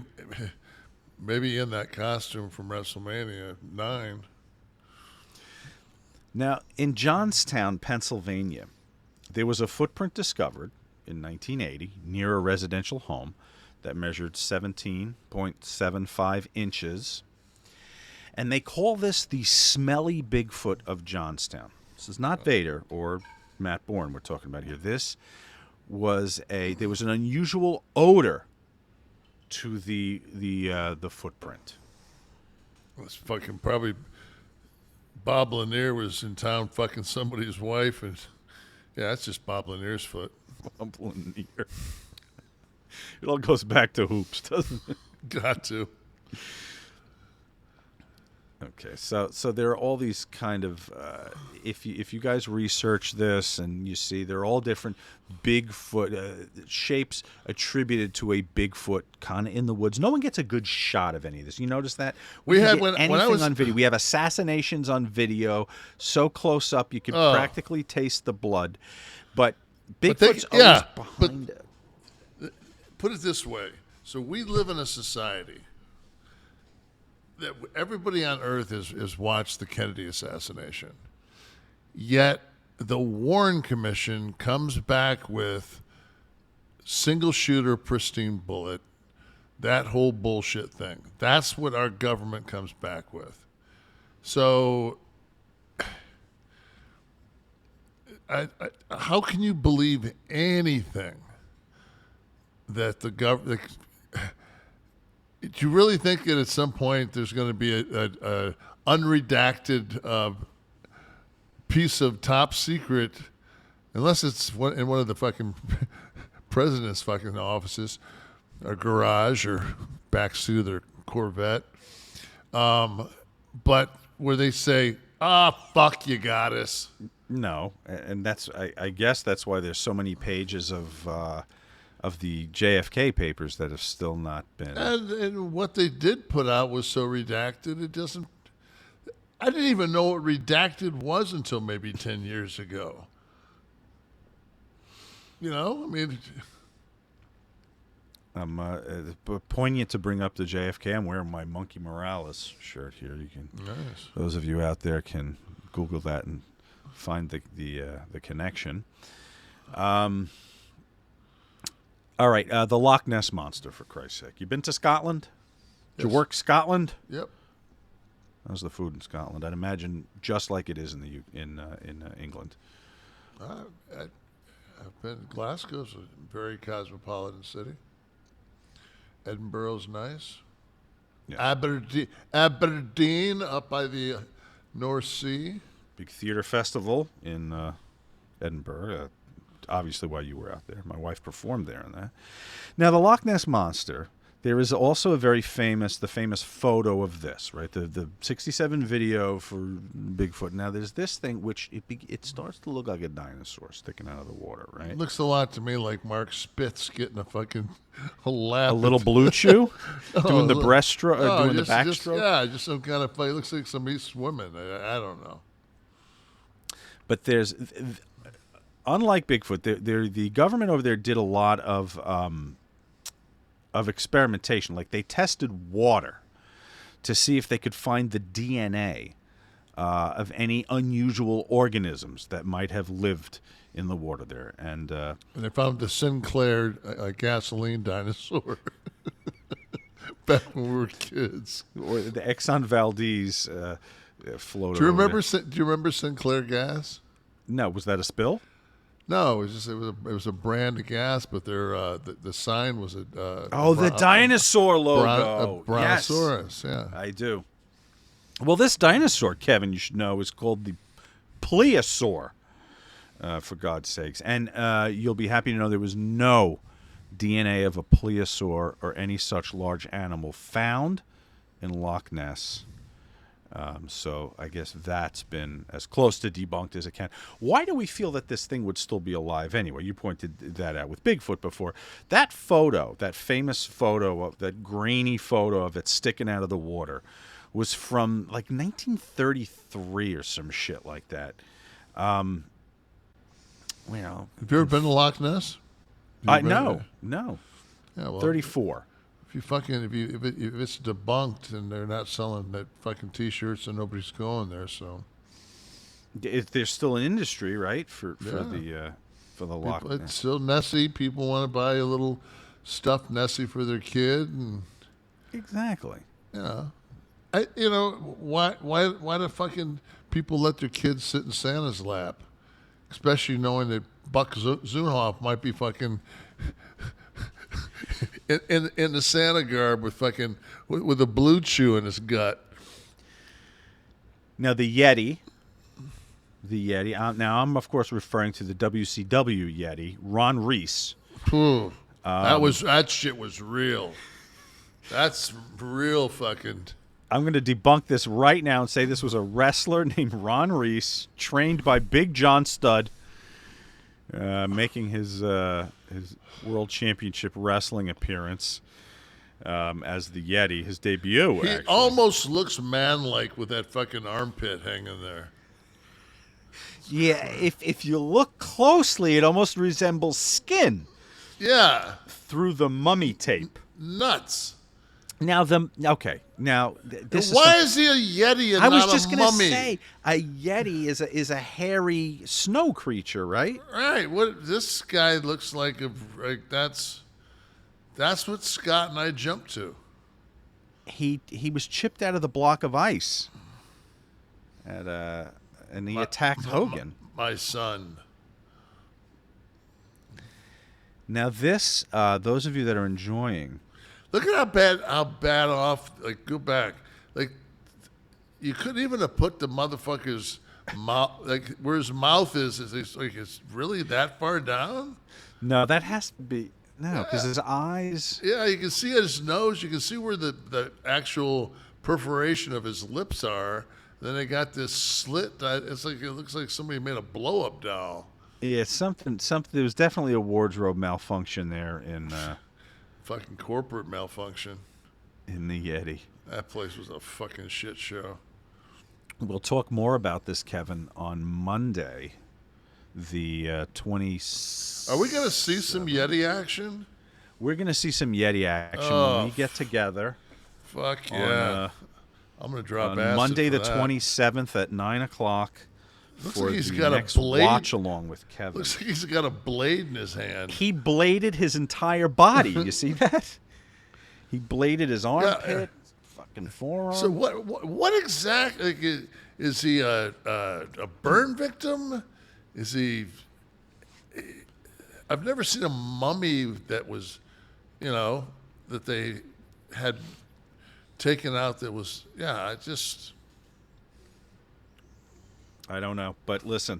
in that costume from WrestleMania 9. Now, in Johnstown, Pennsylvania, there was a footprint discovered in 1980 near a residential home that measured 17.75 inches. And they call this the smelly Bigfoot of Johnstown. This is not Vader or Matt Bourne we're talking about here. There was an unusual odor to the footprint. It's fucking probably Bob Lanier was in town fucking somebody's wife, and yeah, that's just Bob Lanier's foot. Bob Lanier. It all goes back to hoops, doesn't it? Got to. Okay, so there are all these kind of if you guys research this and you see they're all different Bigfoot shapes attributed to a Bigfoot kind of in the woods. No one gets a good shot of any of this. You notice that we had when I was on video. We have assassinations on video so close up you can practically taste the blood, but Bigfoot's always behind it. Put it this way: so we live in a society that everybody on Earth has watched the Kennedy assassination. Yet the Warren Commission comes back with single shooter, pristine bullet, that whole bullshit thing. That's what our government comes back with. So how can you believe anything that the government... Do you really think that at some point there's going to be a unredacted piece of top secret, unless it's in one of the fucking president's fucking offices, or garage, or backseat of their Corvette, but where they say, fuck, you got us. No, and that's I guess that's why there's so many pages of the JFK papers that have still not been. And what they did put out was so redacted, it doesn't... I didn't even know what redacted was until maybe 10 years ago. You know, I mean... Poignant to bring up the JFK. I'm wearing my Monkey Morales shirt here. You can, nice. Those of you out there can Google that and find the connection. All right, the Loch Ness Monster, for Christ's sake. You been to Scotland? Did you work Scotland? Yep. How's the food in Scotland? I'd imagine just like it is in England. I've been. Glasgow's a very cosmopolitan city. Edinburgh's nice. Yes. Aberdeen up by the North Sea. Big theater festival in Edinburgh. Obviously why you were out there. My wife performed there in that. Now, the Loch Ness Monster, there is also the famous photo of this, right? The 67 video for Bigfoot. Now, there's this thing which it starts to look like a dinosaur sticking out of the water, right? It looks a lot to me like Mark Spitz getting a lap. A little Bluechew? Doing the breaststroke, doing the backstroke? Yeah, just some kind of fight. It looks like somebody's swimming. I don't know. But there's... Unlike Bigfoot, the government over there did a lot of experimentation. Like they tested water to see if they could find the DNA of any unusual organisms that might have lived in the water there. And they found the Sinclair gasoline dinosaur back when we were kids. Or the Exxon Valdez floated. Do you over remember? there. Do you remember Sinclair Gas? No, was that a spill? No, it was a brand of gas, but their the sign was a the dinosaur logo. A brontosaurus. Yes. Yeah, I do. Well, this dinosaur, Kevin, you should know, is called the plesiosaur. For God's sakes, and you'll be happy to know there was no DNA of a plesiosaur or any such large animal found in Loch Ness. So I guess that's been as close to debunked as it can. Why do we feel that this thing would still be alive anyway? You pointed that out with Bigfoot before. That photo, that famous photo, of that grainy photo of it sticking out of the water, was from like 1933 or some shit like that. Have you ever been to Loch Ness? No. Yeah, well, 34. If it's debunked and they're not selling that fucking T-shirts and nobody's going there, so there's still an industry, right, for the Loch Ness. It's still Nessie. People want to buy a little stuffed Nessie for their kid, and exactly. Yeah, why do fucking people let their kids sit in Santa's lap, especially knowing that Buck Zumhoff might be fucking in the Santa garb with fucking with a Bluechew in his gut. Now the Yeti. Now I'm of course referring to the WCW Yeti, Ron Reese. That shit was real. That's real fucking. I'm going to debunk this right now and say this was a wrestler named Ron Reese, trained by Big John Studd, making his World Championship Wrestling appearance as the Yeti, his debut. He almost looks man-like with that fucking armpit hanging there. Yeah, if you look closely, it almost resembles skin. Yeah. Through the mummy tape. Nuts. Now is he a Yeti and I was not just a gonna mummy? say a Yeti is a hairy snow creature, right? Right. What this guy looks like that's what Scott and I jumped to. He was chipped out of the block of ice. And he attacked Hogan. My son. Now this, those of you that are enjoying. Look at how bad off. Like, go back. Like, you couldn't even have put the motherfucker's mouth, like where his mouth is. It's really that far down? No, that has to be because his eyes. Yeah, you can see his nose. You can see where the actual perforation of his lips are. Then they got this slit. It looks like somebody made a blow-up doll. Yeah, something. There was definitely a wardrobe malfunction there in. Fucking corporate malfunction. In the Yeti. That place was a fucking shit show. We'll talk more about this, Kevin, on Monday, the 20th. Are we going to see some Yeti action? We're going to see some Yeti action when we get together. Fuck yeah. I'm going to drop on acid Monday for the that. 27th at 9 o'clock. Looks for like he's the got next a blade. watch along with Kevin. Looks like he's got a blade in his hand. He bladed his entire body. You see that? He bladed his armpit, fucking forearm. So what exactly is he a burn victim? Is he? I've never seen a mummy that was, that they had taken out. That was I don't know, but listen,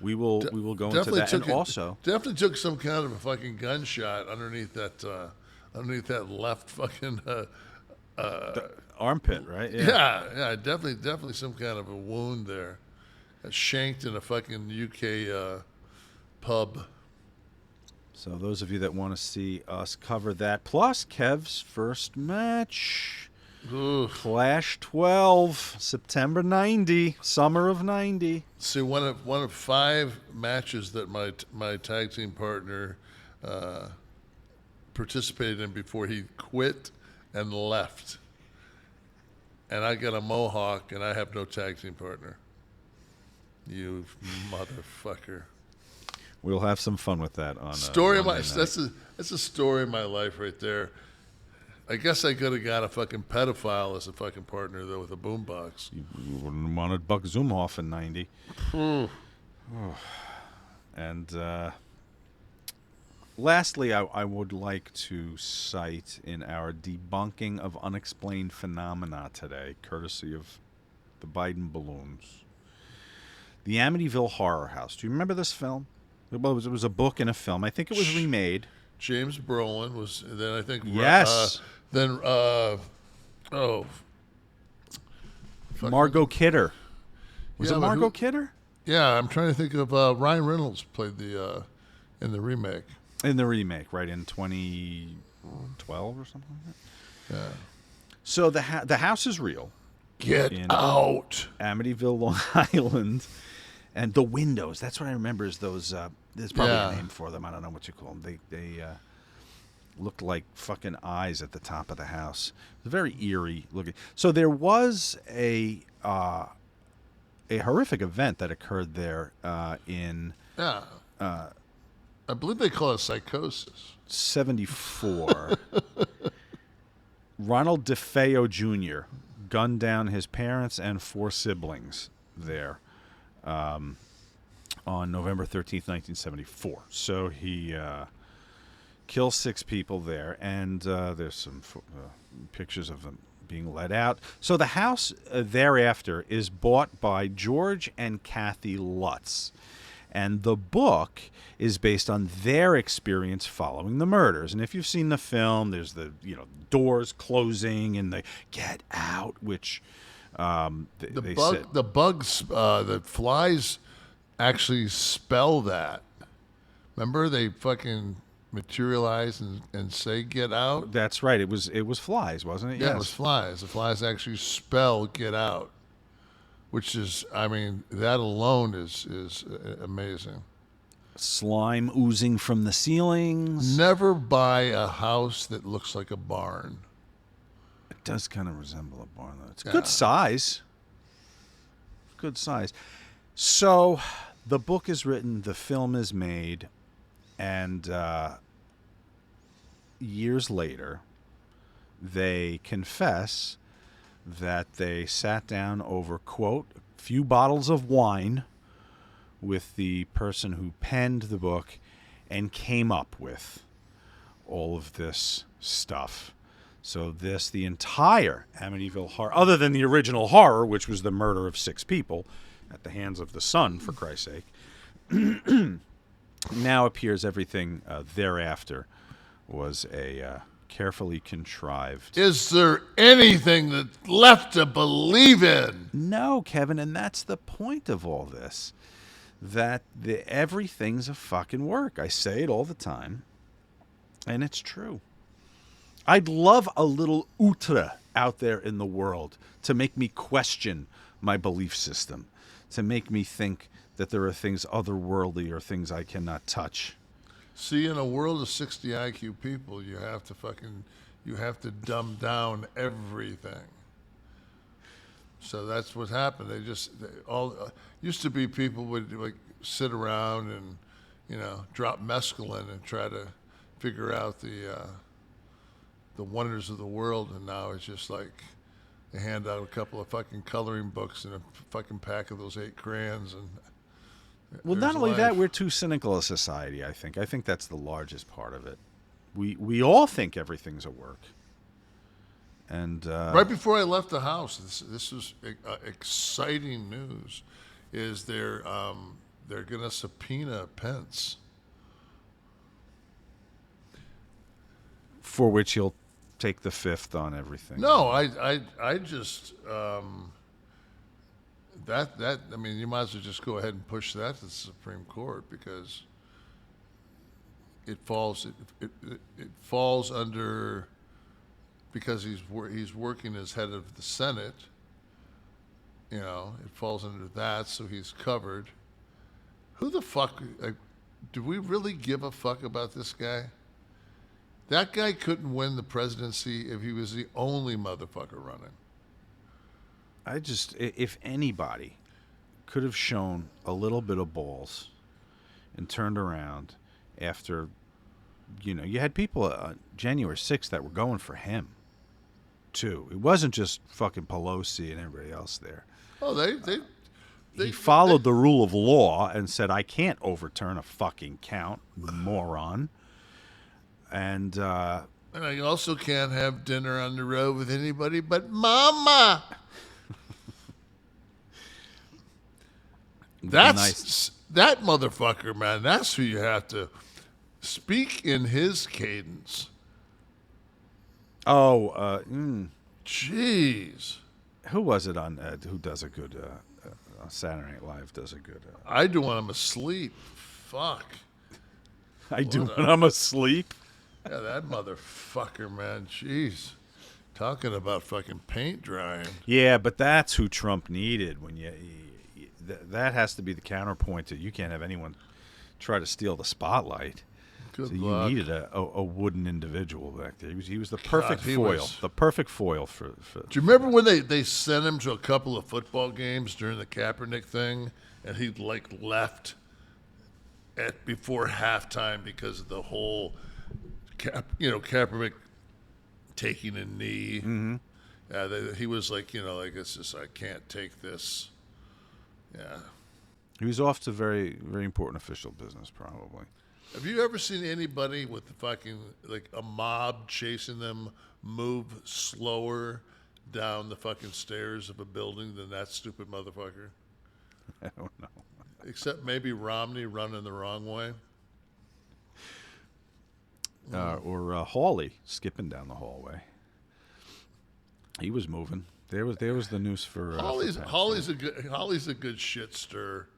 we will go into that, and also definitely took some kind of a fucking gunshot underneath that left fucking armpit, right? Yeah, definitely some kind of a wound there, shanked in a fucking UK pub. So those of you that want to see us cover that, plus Kev's first match. Clash 12, September 90, summer of 90. See, one of 5 matches that my tag team partner participated in before he quit and left. And I got a mohawk, and I have no tag team partner. You motherfucker. We'll have some fun with that on story of my Monday night. that's a story of my life right there. I guess I could have got a fucking pedophile as a fucking partner, though, with a boombox. You wouldn't have wanted Buck Zumhoff in 90. And lastly, I would like to cite in our debunking of unexplained phenomena today, courtesy of the Biden balloons, the Amityville Horror House. Do you remember this film? Well, it was a book and a film. I think it was remade. James Brolin was, then I think... Yes. Margot Kidder. Was it Margot Kidder? Yeah, I'm trying to think of Ryan Reynolds played the in the remake. In the remake, right, in 2012 or something like that? Yeah. So the house is real. Get out. Amityville, Long Island. And the windows, that's what I remember is those, there's probably a name for them. I don't know what you call them. They looked like fucking eyes at the top of the house. It was very eerie looking. So there was a horrific event that occurred there in... Yeah. I believe they call it psychosis. 74. Ronald DeFeo Jr. gunned down his parents and 4 siblings there on November 13th, 1974. So he kills 6 people there, and there's some pictures of them being let out. So the house thereafter is bought by George and Kathy Lutz. And the book is based on their experience following the murders. And if you've seen the film, there's the doors closing and the get out, which the flies actually spell that. Remember, they fucking materialize and say get out. That's right. It was flies, wasn't it? Yeah, yes. It was flies. The flies actually spell get out. Which is, I mean, that alone is amazing. Slime oozing from the ceilings. Never buy a house that looks like a barn. It does kind of resemble a barn, though. It's good size. Good size. So the book is written, the film is made, and years later, they confess that they sat down over, quote, a few bottles of wine with the person who penned the book and came up with all of this stuff. So the entire Amityville Horror, other than the original horror, which was the murder of 6 people at the hands of the son, for Christ's sake, now appears everything thereafter was a... carefully contrived. Is there anything that's left to believe in? No, Kevin, and that's the point of all this. That everything's a fucking work. I say it all the time, and it's true. I'd love a little outre out there in the world to make me question my belief system, to make me think that there are things otherworldly or things I cannot touch. See, in a world of 60 IQ people, you have to dumb down everything. So that's what happened. Used to be people would like sit around and, drop mescaline and try to figure out the wonders of the world. And now it's just like they hand out a couple of fucking coloring books and a fucking pack of those 8 crayons and. Well, not only that, we're too cynical a society, I think. I think that's the largest part of it. We all think everything's a work. And right before I left the house, this was exciting news, is they're going to subpoena Pence. For which he'll take the 5th on everything. No, I just... I mean, you might as well just go ahead and push that to the Supreme Court because it falls under, because he's working as head of the Senate. It falls under that, so he's covered. Who the fuck? Do we really give a fuck about this guy? That guy couldn't win the presidency if he was the only motherfucker running. If anybody could have shown a little bit of balls and turned around after, you had people on January 6th that were going for him. too. It wasn't just fucking Pelosi and everybody else there. Oh, He followed the rule of law and said, I can't overturn a fucking count, moron. And I also can't have dinner on the road with anybody but Mama. That motherfucker, man. That's who you have to speak in his cadence. Oh, jeez. Who was it on? Who does a good? Saturday Night Live does a good. I do when I'm asleep. Fuck. I do when I'm asleep. Yeah, that motherfucker, man. Jeez. Talking about fucking paint drying. Yeah, but that's who Trump needed. When that has to be the counterpoint to you can't have anyone try to steal the spotlight. Good so luck. You needed a wooden individual back there. He was the perfect foil. The perfect foil for. Do you remember when they sent him to a couple of football games during the Kaepernick thing, and he left before halftime because of the whole, Kaepernick taking a knee. Mm-hmm. He was it's just I can't take this. Yeah. He was off to very, very important official business, probably. Have you ever seen anybody with a mob chasing them move slower down the fucking stairs of a building than that stupid motherfucker? I don't know. Except maybe Romney running the wrong way. Or Hawley skipping down the hallway. He was moving. There was the news for Hawley's a good shit stir.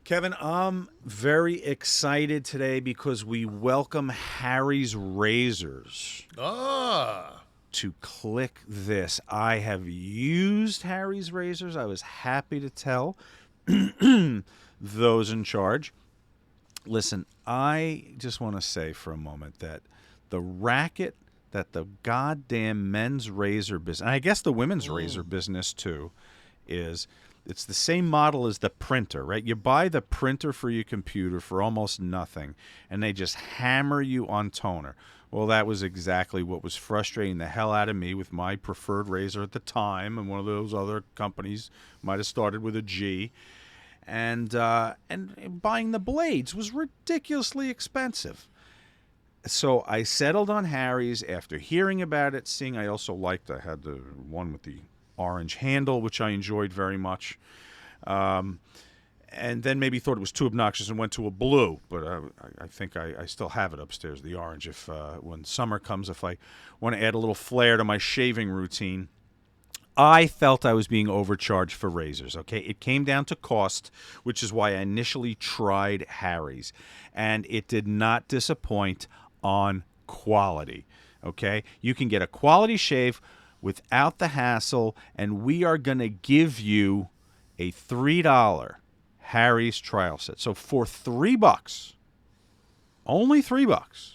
Kevin, I'm very excited today because we welcome Harry's Razors to Kliq This. I have used Harry's Razors. I was happy to tell those in charge. Listen, I just want to say for a moment that the racket that the goddamn men's razor business, and I guess the women's razor business too, it's the same model as the printer, right? You buy the printer for your computer for almost nothing, and they just hammer you on toner. Well, that was exactly what was frustrating the hell out of me with my preferred razor at the time, and one of those other companies might have started with a G. And buying the blades was ridiculously expensive. So I settled on Harry's after hearing about it, seeing I also liked, I had the one with the orange handle, which I enjoyed very much. And then maybe thought it was too obnoxious and went to a blue, but I think I still have it upstairs, the orange. If when summer comes, if I want to add a little flair to my shaving routine. I felt I was being overcharged for razors, okay? It came down to cost, which is why I initially tried Harry's, and it did not disappoint on quality, okay? You can get a quality shave without the hassle, and we are going to give you a $3 Harry's trial set. So for $3, only $3,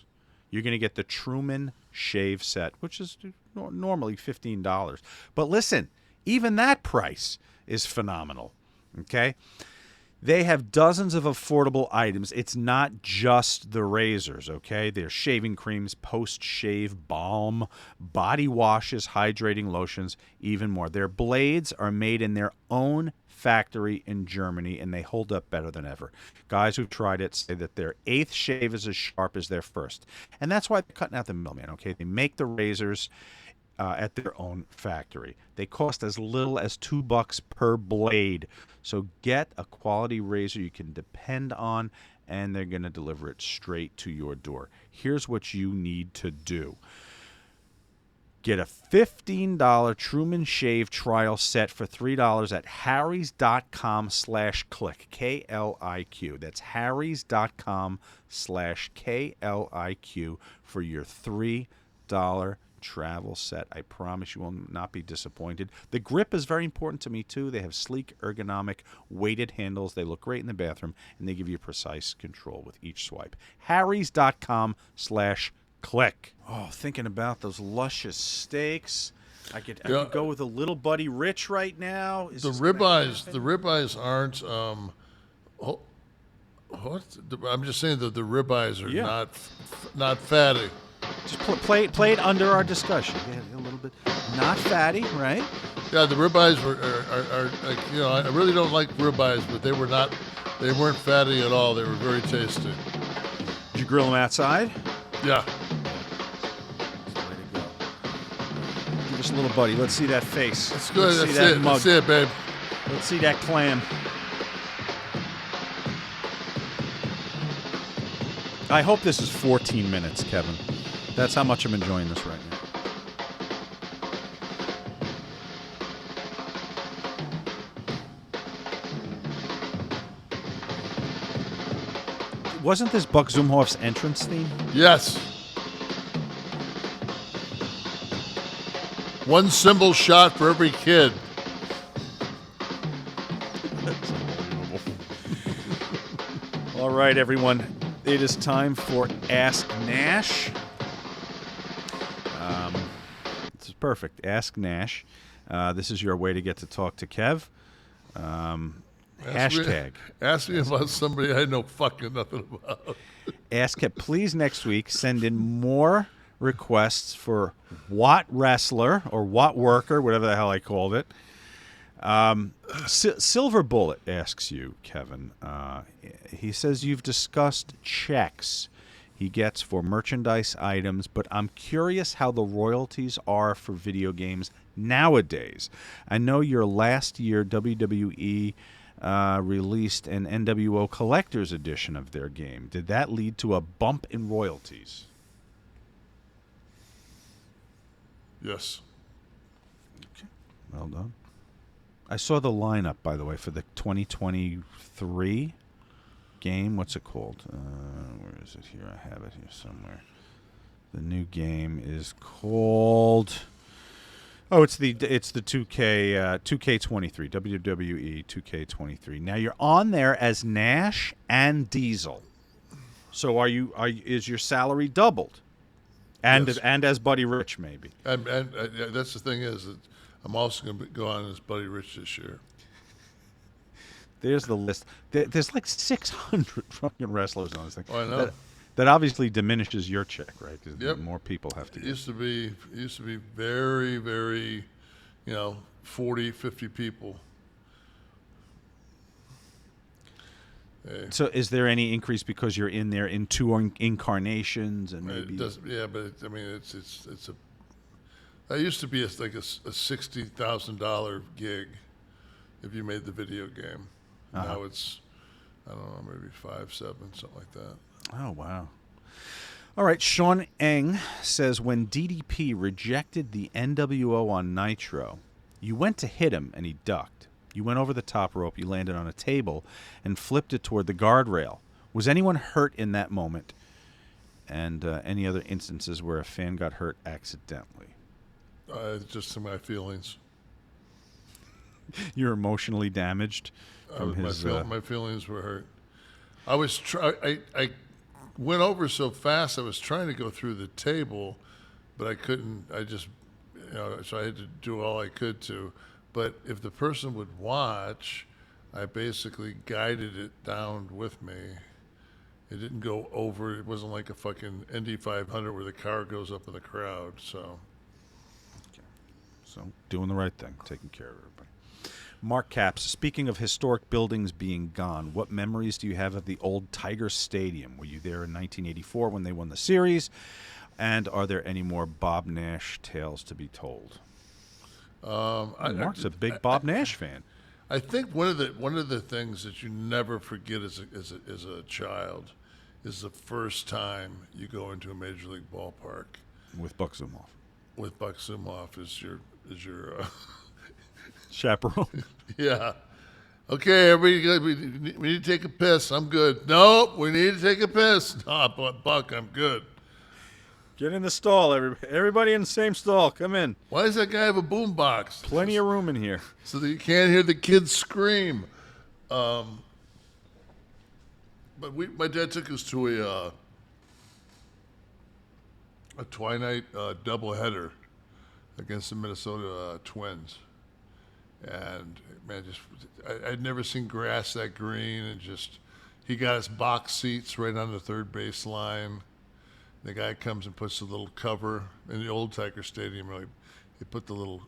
you're going to get the Truman Shave set, which is normally $15. But listen, even that price is phenomenal, okay? They have dozens of affordable items. It's not just the razors, okay? There's shaving creams, post-shave balm, body washes, hydrating lotions, even more. Their blades are made in their own factory in Germany, and they hold up better than ever. Guys who've tried it say that their 8th shave is as sharp as their first. And that's why they're cutting out the middleman, okay? They make the razors at their own factory. They cost as little as $2 per blade. So get a quality razor you can depend on, and they're going to deliver it straight to your door. Here's what you need to do. Get a $15 Truman Shave trial set for $3 at harrys.com/kliq, Kliq. That's harrys.com/kliq for your $3 travel set. I promise you will not be disappointed. The grip is very important to me too. They have sleek, ergonomic, weighted handles. They look great in the bathroom, and they give you precise control with each swipe. harrys.com/kliq. Oh, thinking about those luscious steaks. I could go with a little Buddy Rich right now. The ribeyes aren't. I'm just saying that the ribeyes are not fatty. Just play it under our discussion. Yeah, a little bit. Not fatty, right? Yeah, the ribeyes are like, you know, I really don't like ribeyes, but they weren't fatty at all. They were very tasty. Did you grill them outside? Yeah. Give us a little buddy. Let's see that face. That's good. Let's see That's that it. mug. That's it, babe. Let's see that clam. I hope this is 14 minutes, Kevin. That's how much I'm enjoying this right now. Wasn't this Buck Zumhoff's entrance theme? Yes. One cymbal shot for every kid. That's unbelievable. All right, everyone. It is time for Ask Nash. This is perfect. Ask Nash. This is your way to get to talk to Kev. Hashtag. Ask me about somebody I know fucking nothing about. Ask Kev. Please, next week, send in more requests for Watt Wrestler or Watt Worker, whatever the hell I called it. Silver Bullet asks you, Kevin. He says you've discussed checks he gets for merchandise items, but I'm curious how the royalties are for video games nowadays. I know your last year WWE released an NWO Collector's Edition of their game. Did that lead to a bump in royalties? Yes. Okay. Well done. I saw the lineup, by the way, for the 2023 game. What's it called? Where is it here? I have it here somewhere. The new game is called... Oh, it's the 2K23, WWE 2K23. Now you're on there as Nash and Diesel. So is your salary doubled? And Yes. and as Buddy Rich maybe. And that's the thing is that I'm also going to go on as Buddy Rich this year. There's the list. There's like 600 fucking wrestlers on this thing. Oh, I know. That obviously diminishes your check, right? 'Cause Yep. more people have to. It used to be very, very, 40, 50 people. So, is there any increase because you're in there in two incarnations and maybe? It does, yeah, but it's a. That used to be a $60,000 gig if you made the video game. Now it's, I don't know, maybe 5, 7, something like that. Oh, wow. All right, Sean Eng says, when DDP rejected the NWO on Nitro, you went to hit him and he ducked. You went over the top rope, you landed on a table, and flipped it toward the guardrail. Was anyone hurt in that moment? And any other instances where a fan got hurt accidentally? Just my feelings. You're emotionally damaged from his... My feelings were hurt. I went over so fast, I was trying to go through the table, but I couldn't. I just, so I had to do all I could to. But if the person would watch, I basically guided it down with me. It didn't go over. It wasn't like a fucking Indy 500 where the car goes up in the crowd. So doing the right thing, taking care of everybody. Mark Capps, speaking of historic buildings being gone, what memories do you have of the old Tiger Stadium? Were you there in 1984 when they won the series? And are there any more Bob Nash tales to be told? Mark's a big Bob Nash fan. I think one of the things that you never forget as a child is the first time you go into a major league ballpark with Buck Zumhoff. With Buck Zumhoff as your chaperone. Yeah. Okay, everybody, we need to take a piss. I'm good. Nope, we need to take a piss. No, Buck, I'm good. Get in the stall, everybody in the same stall. Come in. Why does that guy have a boom box? Plenty of room in here. So that you can't hear the kids scream. But my dad took us to a twilight doubleheader against the Minnesota Twins. And, man, I'd never seen grass that green. And he got us box seats right on the third base line. The guy comes and puts a little cover in the old Tiger Stadium. Really, they put the little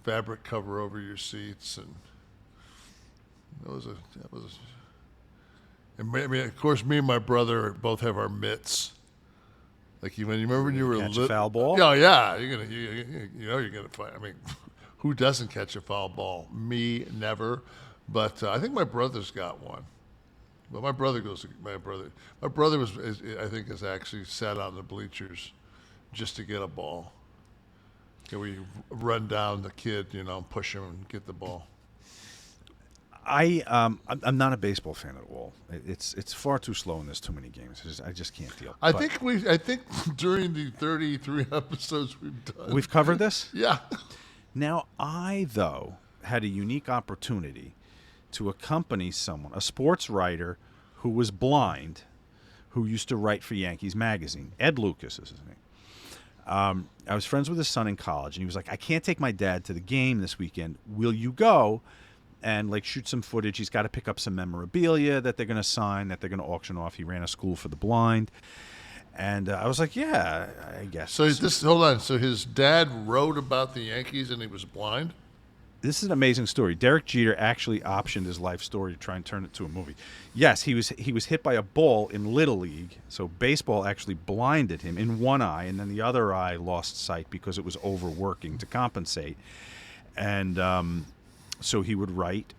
fabric cover over your seats, and that was. And I mean, of course, me and my brother both have our mitts. Like you remember when you were catch a foul ball? Oh yeah, you're gonna fight. I mean, who doesn't catch a foul ball? Me, never. But I think my brother's got one. But my brother was, I think, has actually sat on the bleachers just to get a ball. We run down the kid, push him and get the ball. I'm not a baseball fan at all. It's far too slow and there's too many games. I just can't deal. I think during the 33 episodes we've covered this. Yeah. Now I though had a unique opportunity to accompany someone, a sports writer who was blind, who used to write for Yankees Magazine. Ed Lucas is his name. I was friends with his son in college, and he was like, I can't take my dad to the game this weekend. Will you go and shoot some footage? He's got to pick up some memorabilia that they're going to sign, that they're going to auction off. He ran a school for the blind. And I was like, yeah, I guess. So hold on. So his dad wrote about the Yankees and he was blind? This is an amazing story. Derek Jeter actually optioned his life story to try and turn it to a movie. Yes, he was hit by a ball in Little League, so baseball actually blinded him in one eye, and then the other eye lost sight because it was overworking to compensate. And so he would write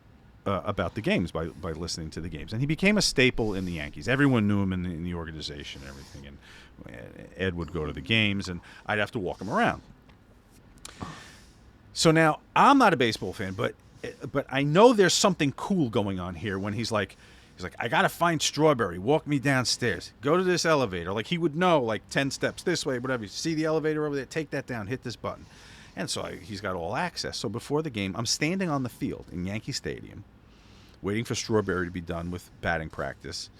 about the games by listening to the games. And he became a staple in the Yankees. Everyone knew him in the organization and everything. And Ed would go to the games, and I'd have to walk him around. So now, I'm not a baseball fan, but I know there's something cool going on here when he's like, I got to find Strawberry. Walk me downstairs. Go to this elevator. He would know, 10 steps this way, whatever. You see the elevator over there? Take that down. Hit this button. And so he's got all access. So before the game, I'm standing on the field in Yankee Stadium, waiting for Strawberry to be done with batting practice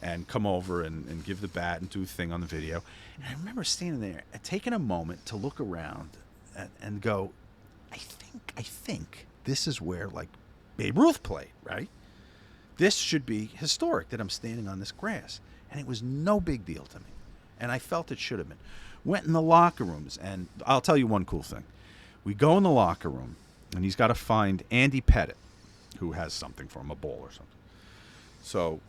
and come over and give the bat and do the thing on the video. And I remember standing there and taking a moment to look around and go, I think this is where Babe Ruth played, right? This should be historic that I'm standing on this grass. And it was no big deal to me. And I felt it should have been. Went in the locker rooms, and I'll tell you one cool thing. We go in the locker room, and he's got to find Andy Pettit, who has something for him, a ball or something. So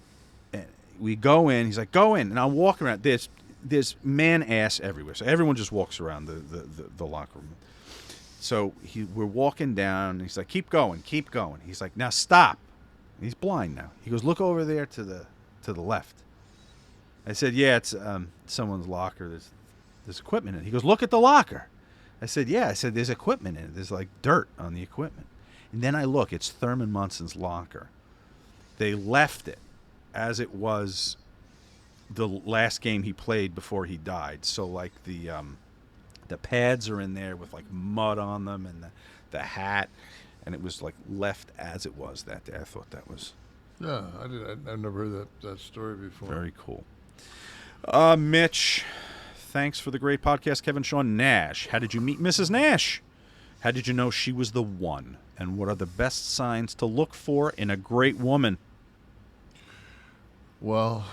we go in. He's like, go in. And I'm walking around. There's man ass everywhere. So everyone just walks around the locker room. So we're walking down. And he's like, keep going, keep going. He's like, now stop. He's blind now. He goes, look over there to the left. I said, yeah, it's someone's locker. There's equipment in it. He goes, look at the locker. I said, yeah. I said, there's equipment in it. There's dirt on the equipment. And then I look. It's Thurman Munson's locker. They left it as it was the last game he played before he died. So the pads are in there with mud on them and the hat, and it was left as it was that day. I thought that was I've never heard that story before. Very cool. Mitch, thanks for the great podcast. Kevin Sean Nash, how did you meet Mrs. Nash? How did you know she was the one? And what are the best signs to look for in a great woman? Well,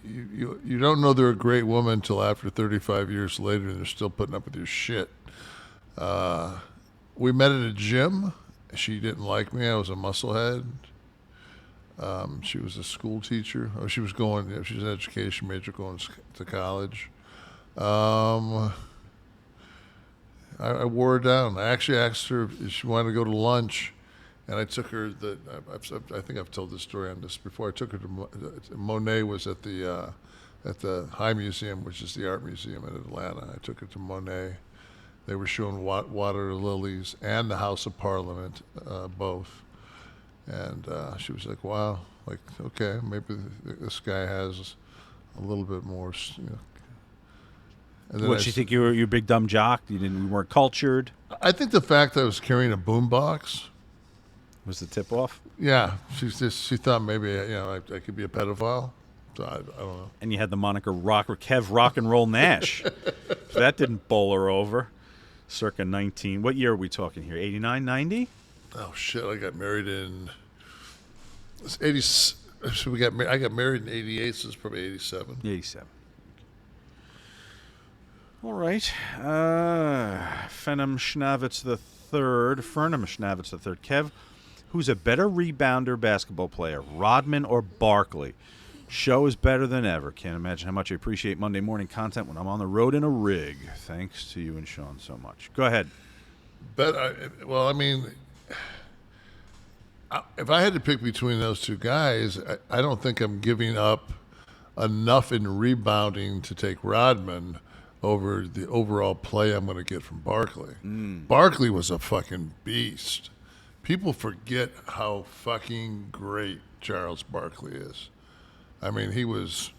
you don't know they're a great woman until after 35 years later and they're still putting up with your shit. We met at a gym. She didn't like me. I was a musclehead. She was a school teacher. She was an education major going to college. I wore her down. I actually asked her if she wanted to go to lunch, and I took her. I think I've told this story on this before. I took her to Monet was at the High Museum, which is the art museum in Atlanta. I took her to Monet. They were showing Water Lilies and the House of Parliament, both. And she was like, wow, okay, maybe this guy has a little bit more, And then What, you think you were a big dumb jock? You weren't cultured? I think the fact that I was carrying a boombox was the tip off. Yeah, she thought maybe I could be a pedophile. So I don't know. And you had the moniker Kev Rock and Roll Nash. So that didn't bowl her over. Circa 19. What year are we talking here? 89, 90? Oh shit! I got married in 80. So I got married in 88. So it's probably 87. 87. All right. Fernum Schnavitz III. Kev, who's a better rebounder basketball player, Rodman or Barkley? Show is better than ever. Can't imagine how much I appreciate Monday morning content when I'm on the road in a rig. Thanks to you and Sean so much. Go ahead. Well, I mean, if I had to pick between those two guys, I don't think I'm giving up enough in rebounding to take Rodman over the overall play I'm going to get from Barkley. Barkley was a fucking beast. People forget how fucking great Charles Barkley is. I mean, he was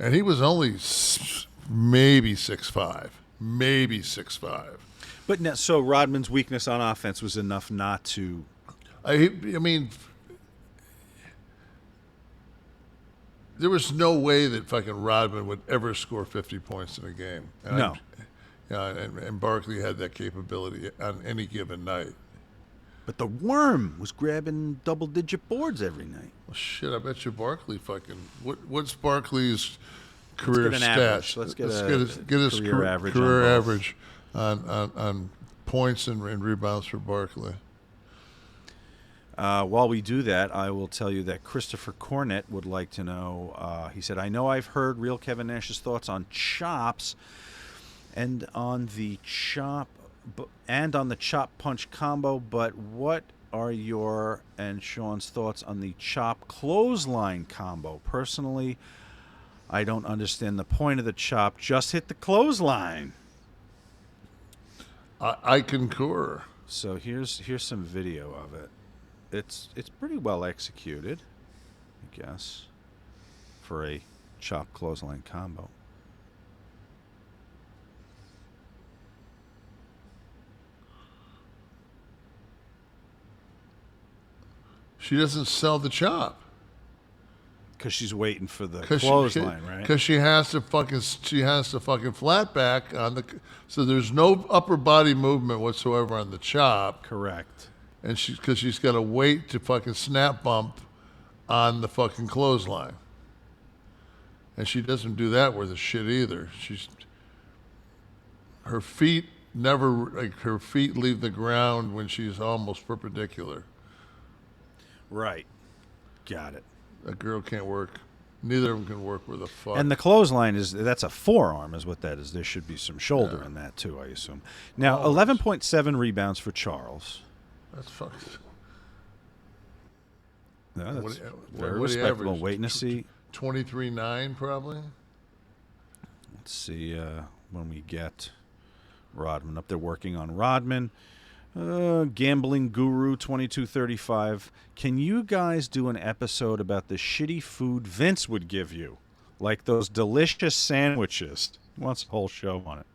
only maybe 6'5", maybe 6'5". But no, so Rodman's weakness on offense was enough not to. I mean, there was no way that fucking Rodman would ever score 50 points in a game. And and Barkley had that capability on any given night. But the Worm was grabbing double-digit boards every night. Well, shit, I bet you Barkley fucking. What's Barkley's career stats? Let's get his career average. Career average on points and rebounds for Barkley. While we do that, I will tell you that Christopher Cornett would like to know. He said, "I know I've heard real Kevin Nash's thoughts on chops, and on the chop punch combo, but what are your and Sean's thoughts on the chop clothesline combo? Personally, I don't understand the point of the chop. Just hit the clothesline." I concur. So here's some video of it. It's pretty well executed, I guess, for a chop clothesline combo. She doesn't sell the chop because she's waiting for the clothesline, right? Because she has to fucking flat back on the. So there's no upper body movement whatsoever on the chop. Correct. And because she's got to wait to fucking snap bump on the fucking clothesline. And she doesn't do that worth a shit either. Her feet leave the ground when she's almost perpendicular. Right. Got it. That girl can't work. Neither of them can work with a fuck. And the clothesline that's a forearm is what that is. There should be some shoulder in that too, I assume. Now, 11.7 rebounds for Charles. That's fucked. No, that's very respectable. Waiting to see. 23-9 probably. Let's see when we get Rodman up there working on Rodman. Gambling Guru 2235. Can you guys do an episode about the shitty food Vince would give you? Like those delicious sandwiches. He wants a whole show on it.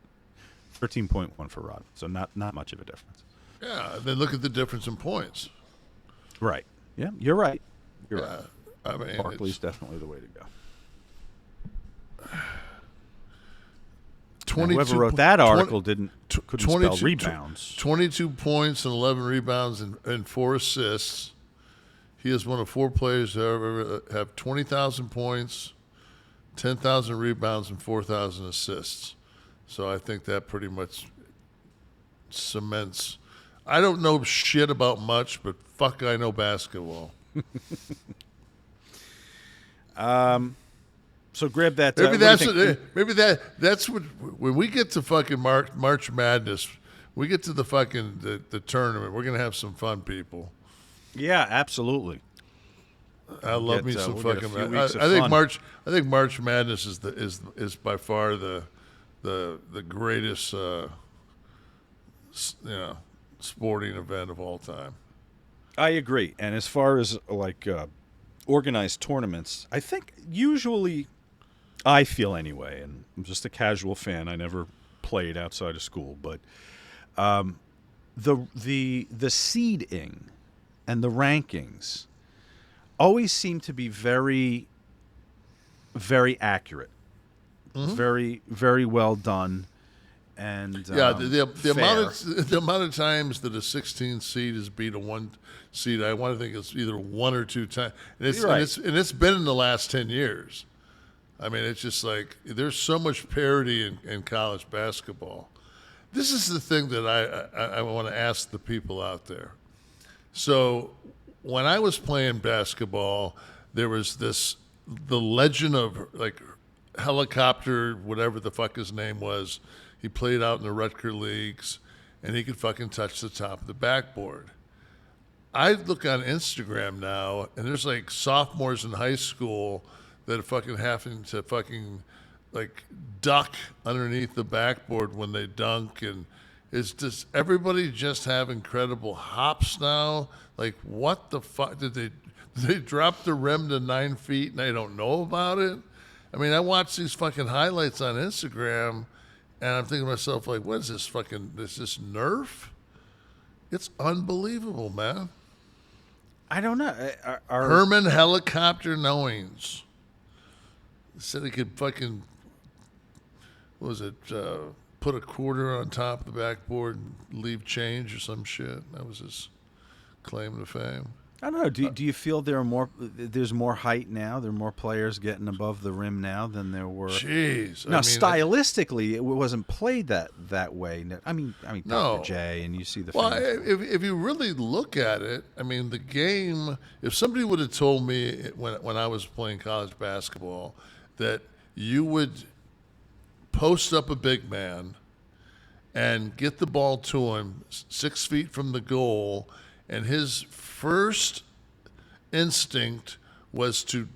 13.1 for Rodman. So not much of a difference. Yeah, then look at the difference in points. Right. Yeah, you're right. You're right. I mean, Barkley's definitely the way to go. Whoever wrote that article couldn't spell rebounds. 22 points and 11 rebounds and 4 assists. He is one of 4 players to ever have 20,000 points, 10,000 rebounds, and 4,000 assists. So I think that pretty much cements. I don't know shit about much, but fuck, I know basketball. So grab that. Maybe that's what when we get to fucking March Madness, we get to the fucking the tournament. We're gonna have some fun, people. Yeah, absolutely. I love me some fucking. I think March Madness is by far the greatest sporting event of all time. I agree. And as far as like organized tournaments, I think usually. I feel anyway, and I'm just a casual fan. I never played outside of school, but the seeding and the rankings always seem to be very, very accurate, very, very well done, and the amount of times that a 16 seed has beat a 1 seed, I want to think it's either 1 or 2 times, and it's been in the last 10 years. I mean, it's just like there's so much parity in college basketball. This is the thing that I want to ask the people out there. So when I was playing basketball, there was the legend of like Helicopter, whatever the fuck his name was. He played out in the Rutger leagues, and he could fucking touch the top of the backboard. I look on Instagram now, and there's like sophomores in high school that are fucking having to fucking like duck underneath the backboard when they dunk, and it's just everybody just have incredible hops now. Like, what the fuck did they drop the rim to 9 feet and they don't know about it? I mean, I watch these fucking highlights on Instagram, and I'm thinking to myself, like, what is this fucking? Is this Nerf? It's unbelievable, man. I don't know. Herman Helicopter Knowings said he could fucking, what was it, put a quarter on top of the backboard and leave change or some shit. That was his claim to fame. I don't know. Do you feel there's more height now? There are more players getting above the rim now than there were. Jeez. Now, stylistically, it wasn't played that way. I mean, no. Dr. J, and you see the. Well, if you really look at it, I mean, the game. If somebody would have told me when I was playing college basketball that you would post up a big man and get the ball to him 6 feet from the goal, and his first instinct was to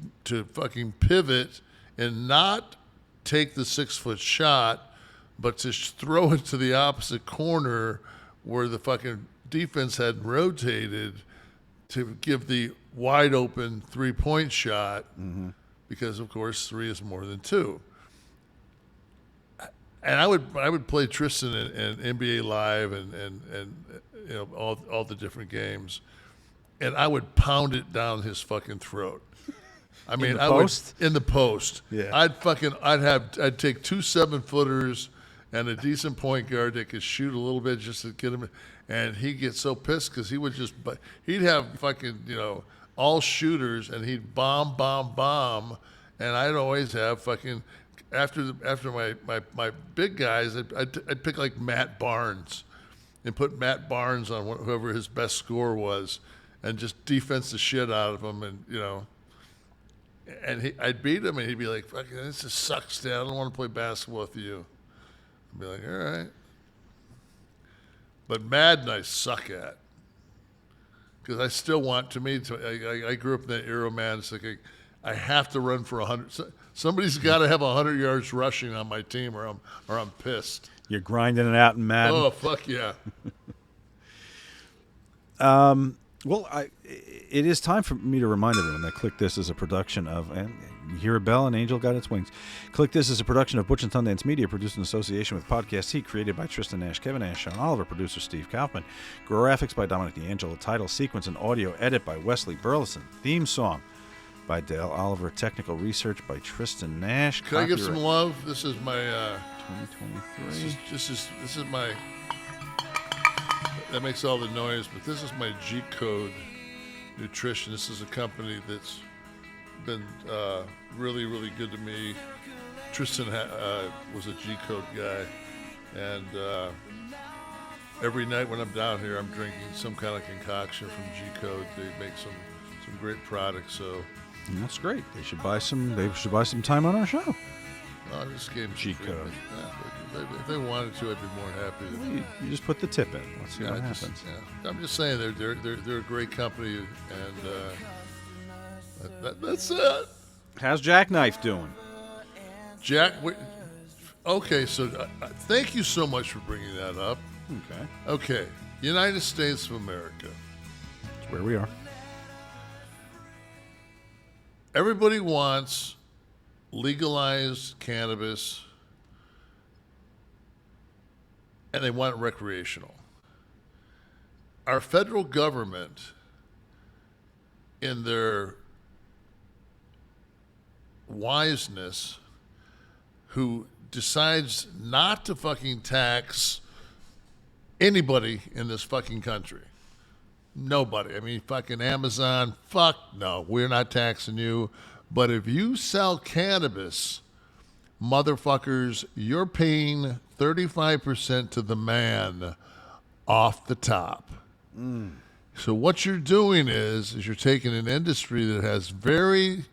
fucking pivot and not take the 6-foot shot, but to throw it to the opposite corner where the fucking defense had rotated to give the wide open 3-point shot, because of course 3 is more than 2. And I would play Tristen in NBA Live and you know all the different games, and I would pound it down his fucking throat. I mean, would in the post. Yeah. I'd take 2 7-footers and a decent point guard that could shoot a little bit just to get him, and he'd get so pissed because he'd have fucking all shooters, and he'd bomb, and I'd always have fucking. After my big guys, I'd pick like Matt Barnes and put Matt Barnes on whoever his best score was and just defense the shit out of him, and I'd beat him, and he'd be like, "Fucking, this just sucks, Dad. I don't want to play basketball with you." I'd be like, "All right." But Madden I suck at because I still want I grew up in that era, man. It's like I have to run for 100. Somebody's got to have 100 yards rushing on my team, or I'm pissed. You're grinding it out in Madden. Oh, fuck yeah. Well, it is time for me to remind everyone that Kliq This is a production of, and you hear a bell, an angel got its wings. Kliq This is a production of Butch and Sundance Media, produced in association with Podcast Heat, created by Tristen Nash, Kevin Nash, Sean Oliver, producer Steve Kaufman, graphics by Dominic D'Angelo, title, sequence, and audio edit by Wesley Burleson, theme song by Dale Oliver, technical research by Tristen Nash. Can I give some love? This is my 2023. This is my. That makes all the noise, but this is my G Code Nutrition. This is a company that's been really, really good to me. Tristen was a G Code guy, and every night when I'm down here, I'm drinking some kind of concoction from G Code. They make some great products, so. That's great. They should buy some time on our show. I just gave them G Code. Yeah, if they wanted to, I'd be more than happy. Well, you just put the tip in. Let's see what happens. I'm just saying they're a great company, and that's it. How's Jackknife doing? Okay, so thank you so much for bringing that up. Okay, United States of America. That's where we are. Everybody wants legalized cannabis, and they want it recreational. Our federal government, in their wiseness, who decides not to fucking tax anybody in this fucking country. Nobody. I mean, fucking Amazon, fuck no, we're not taxing you. But if you sell cannabis, motherfuckers, you're paying 35% to the man off the top. So what you're doing is you're taking an industry that has very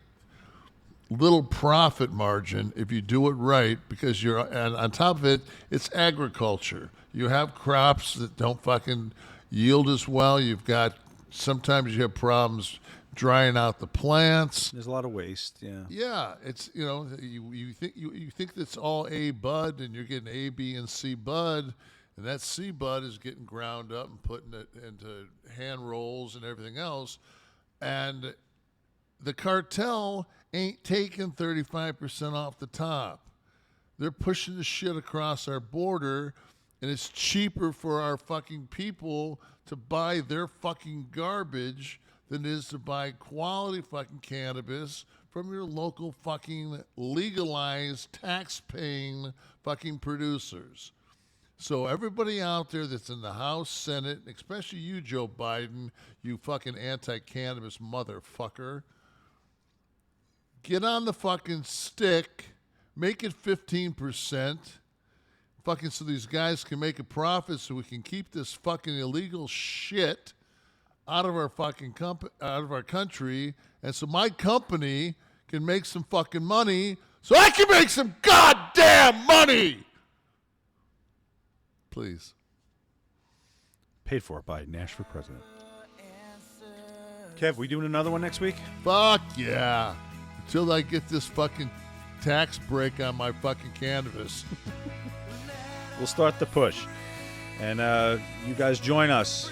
little profit margin if you do it right, because you're, and on top of it, it's agriculture. You have crops that don't fucking yield as well. Sometimes you have problems drying out the plants. There's a lot of waste. Yeah. Yeah, it's you think that's all A bud, and you're getting A, B, and C bud, and that C bud is getting ground up and putting it into hand rolls and everything else, and the cartel ain't taking 35% off the top. They're pushing the shit across our border, and it's cheaper for our fucking people to buy their fucking garbage than it is to buy quality fucking cannabis from your local fucking legalized tax-paying fucking producers. So everybody out there that's in the House, Senate, especially you, Joe Biden, you fucking anti-cannabis motherfucker, get on the fucking stick, make it 15%, fucking so these guys can make a profit so we can keep this fucking illegal shit out of our fucking out of our country, and so my company can make some fucking money so I can make some goddamn money. Please. Paid for by Nash for president. Kev, we doing another one next week? Fuck yeah. Until I get this fucking tax break on my fucking cannabis. We'll start the push. And you guys join us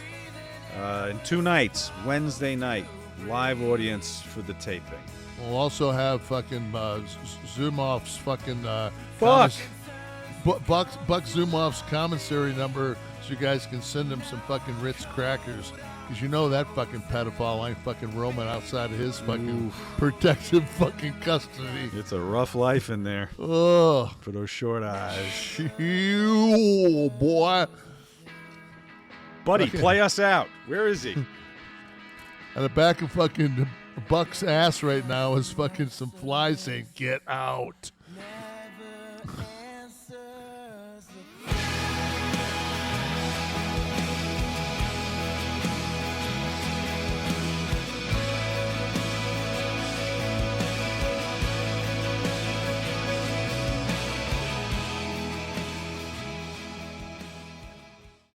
in 2 nights. Wednesday night, live audience for the taping. We'll also have fucking Zumhoff's fucking... Fuck! Buck Zumhoff's commissary number so you guys can send him some fucking Ritz crackers. Because you know that fucking pedophile ain't fucking roaming outside of his fucking protective fucking custody. It's a rough life in there. Ugh. For those short eyes. Ew, boy. Buddy, fucking play us out. Where is he? On the back of fucking Buck's ass right now is fucking some flies saying, "Get out."